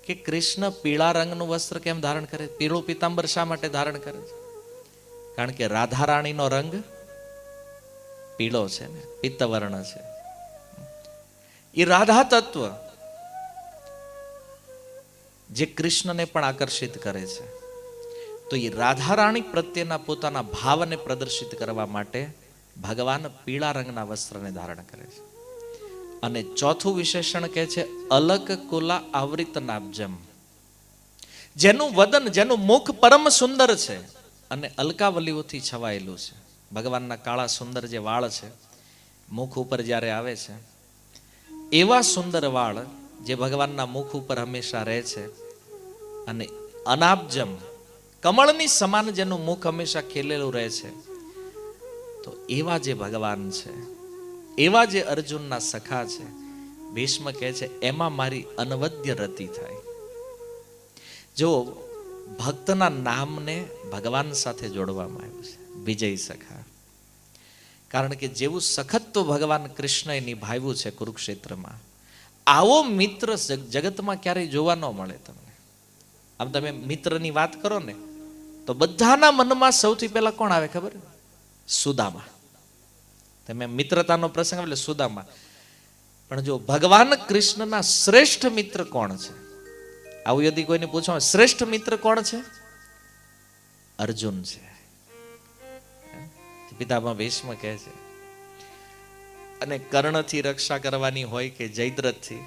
કે કૃષ્ણ પીળા રંગનું વસ્ત્ર કેમ ધારણ કરે? પીળું પીતાંબર શા માટે ધારણ કરે છે? કારણ કે રાધા રાણીનો રંગ પીળો છે ને, પિત્તવર્ણ છે. એ રાધા તત્વ જે કૃષ્ણને પણ આકર્ષિત કરે છે. તો એ રાધા રાણી પ્રત્યેના પોતાના ભાવને પ્રદર્શિત કરવા માટે ભગવાન પીળા રંગના વસ્ત્રને ધારણ કરે છે. અને ચોથું વિશેષણ કહે છે અલક કુલા આવૃત નાબ્જમ. જેનું વદન, જેનું મુખ પરમ સુંદર છે, અને અલકાવલીઓથી છવાયેલું છે. ભગવાનના કાળા સુંદર જે વાળ છે, મુખ ઉપર જ્યારે આવે છે, એવા સુંદર વાળ જે ભગવાનના મુખ ઉપર હંમેશા રહે છે, અને અનાબજમ કમળની સમાન જેનું મુખ હંમેશા ખીલેલું રહે છે, તો એવા જે ભગવાન છે, એવા જે અર્જુનના સખા છે, ભીષ્મ કહે છે એમાં મારી અનવદ્ય રતિ થાય. જો ભક્તના નામને ભગવાન સાથે જોડવામાં આવ્યું છે, વિજય સખા. કારણ કે જેવું સખત ભગવાન કૃષ્ણએ નિભાવ્યું છે કુરુક્ષેત્રમાં, આવો મિત્ર જગતમાં ક્યારેય જોવા ન મળે તમને. આમ તમે મિત્રની વાત કરો ને તો બધાના મનમાં સૌથી પહેલા કોણ આવે ખબર? સુદામા. તમે મિત્રતાનો પ્રસંગ એટલે સુદામા. પણ જો ભગવાન કૃષ્ણના શ્રેષ્ઠ મિત્ર કોણ છે, આવું યદિ કોઈને પૂછો શ્રેષ્ઠ મિત્ર કોણ છે? અર્જુન છે. પિતામહ ભીષ્મ કહે છે, અને કર્ણથી રક્ષા કરવાની હોય કે જયદ્રથથી,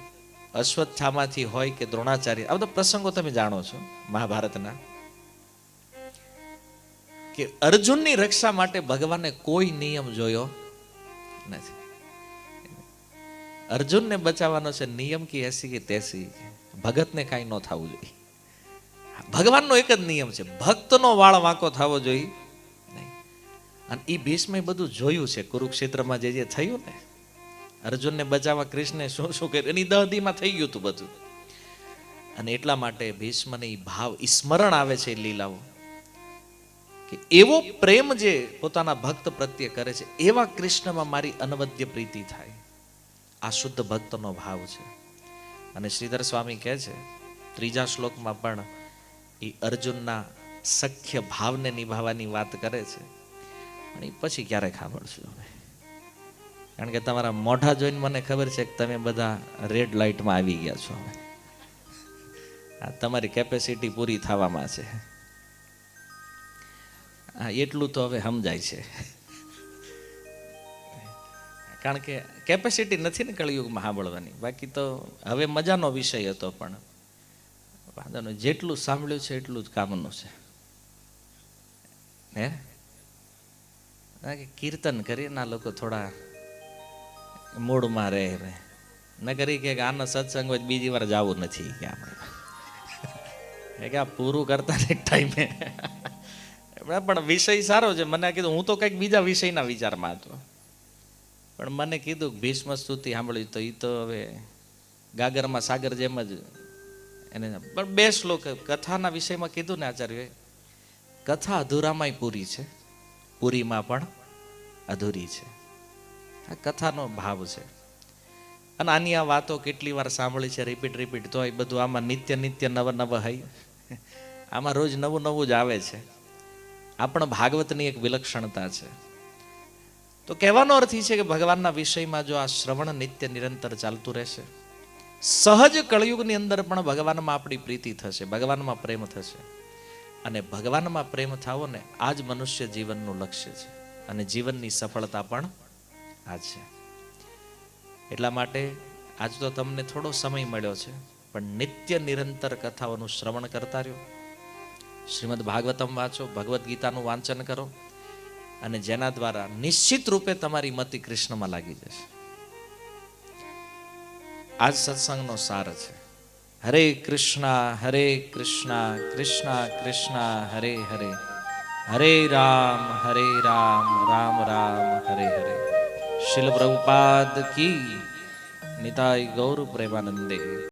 અશ્વત્થામાથી હોય કે દ્રોણાચાર્ય, આ બધા પ્રસંગો તમે જાણો છો મહાભારતના, કે અર્જુનની રક્ષા માટે ભગવાને કોઈ નિયમ જોયો નથી. અર્જુનને બચાવવાનો છે, નિયમ કી એસી કે તેસી, ભગતને કાંઈ ન થવું જોઈએ. ભગવાનનો એક જ નિયમ છે, ભક્તનો વાળ વાંકો થવો જોઈએ નહીં. અને એ ભીષ્મે બધું જોયું છે કુરુક્ષેત્રમાં જે થયું ને, અર્જુનને બચાવવા કૃષ્ણે શું શું કર્યું, એની દહદીમાં થઈ ગયું હતું બધું. અને એટલા માટે ભીષ્મને એ ભાવ સ્મરણ આવે છે, લીલાઓ, કે એવો પ્રેમ જે પોતાના ભક્ત પ્રત્યે કરે છે, એવા કૃષ્ણમાં મારી અનવદ્ય પ્રીતિ થાય. આ શુદ્ધ ભક્તનો ભાવ છે. અને શ્રીધર સ્વામી કહે છે ત્રીજા શ્લોકમાં પણ એ અર્જુનના સખ્ય ભાવને નિભાવવાની વાત કરે છે. અને એ પછી ક્યારેક સાંભળશું અમે, કારણ કે તમારા મોઢા જોઈને મને ખબર છે કે તમે બધા રેડ લાઇટમાં આવી ગયા છો. આ તમારી કેપેસિટી પૂરી થવામાં છે. હા, એટલું તો હવે સમજાય છે, કારણ કે કેપેસિટી નથી ને કળિયુગમાં સાંભળવાની. બાકી તો હવે મજાનો વિષય હતો, પણ વાંધો નહીં, જેટલું સાંભળ્યું છે એટલું જ કામનું છે. હે કીર્તન કરીએ ના લોકો થોડા મૂડમાં રહે, ન કરી કે આનો સત્સંગ હોય બીજી વાર જવું નથી કે આપણે કે આ પૂરું કરતા ને ટાઈમે. પણ વિષય સારો છે. મને કીધું, હું તો કંઈક બીજા વિષયના વિચારમાં હતો, પણ મને કીધું ભીષ્મ સ્તુતિ સાંભળ્યું તો એ તો હવે ગાગરમાં સાગર જેમ જ એને. પણ બે શ્લોક કથાના વિષયમાં કીધું ને આચાર્ય, કથા અધૂરામાંય પૂરી છે, પૂરીમાં પણ અધૂરી છે. આ કથાનો ભાવ છે. અને આની આ વાતો કેટલી વાર સાંભળી છે, રિપીટ તો એ બધું આમાં નિત્ય નવ હૈ, આમાં રોજ નવું જ આવે છે. આ પણ ભાગવતની એક વિલક્ષણતા છે. તો કહેવાનો અર્થ એ છે કે ભગવાનના વિષયમાં જો આ શ્રવણ નિત્ય નિરંતર ચાલતું રહેશે, સહજ કળયુગની અંદર પણ ભગવાનમાં આપણી પ્રીતિ થશે, ભગવાનમાં પ્રેમ થશે. અને ભગવાનમાં પ્રેમ થાવો ને, આ જ મનુષ્ય જીવનનું લક્ષ્ય છે, અને જીવનની સફળતા પણ આ છે. એટલા માટે આજ તો તમને થોડો સમય મળ્યો છે, પણ નિત્ય નિરંતર કથાઓનું શ્રવણ કરતા રહ્યો. શ્રીમદ ભાગવતમ વાંચો, ભગવદ્ ગીતાનું વાંચન કરો, અને જેના દ્વારા નિશ્ચિત રૂપે તમારી મતિ કૃષ્ણમાં લાગી જશે. આજ સત્સંગનો સાર છે. હરે કૃષ્ણ કૃષ્ણ કૃષ્ણ હરે હરે, હરે રામ રામ રામ હરે હરે. શીલ પ્રભુપાદ કી. નિતાય ગૌર પ્રેમાનંદે.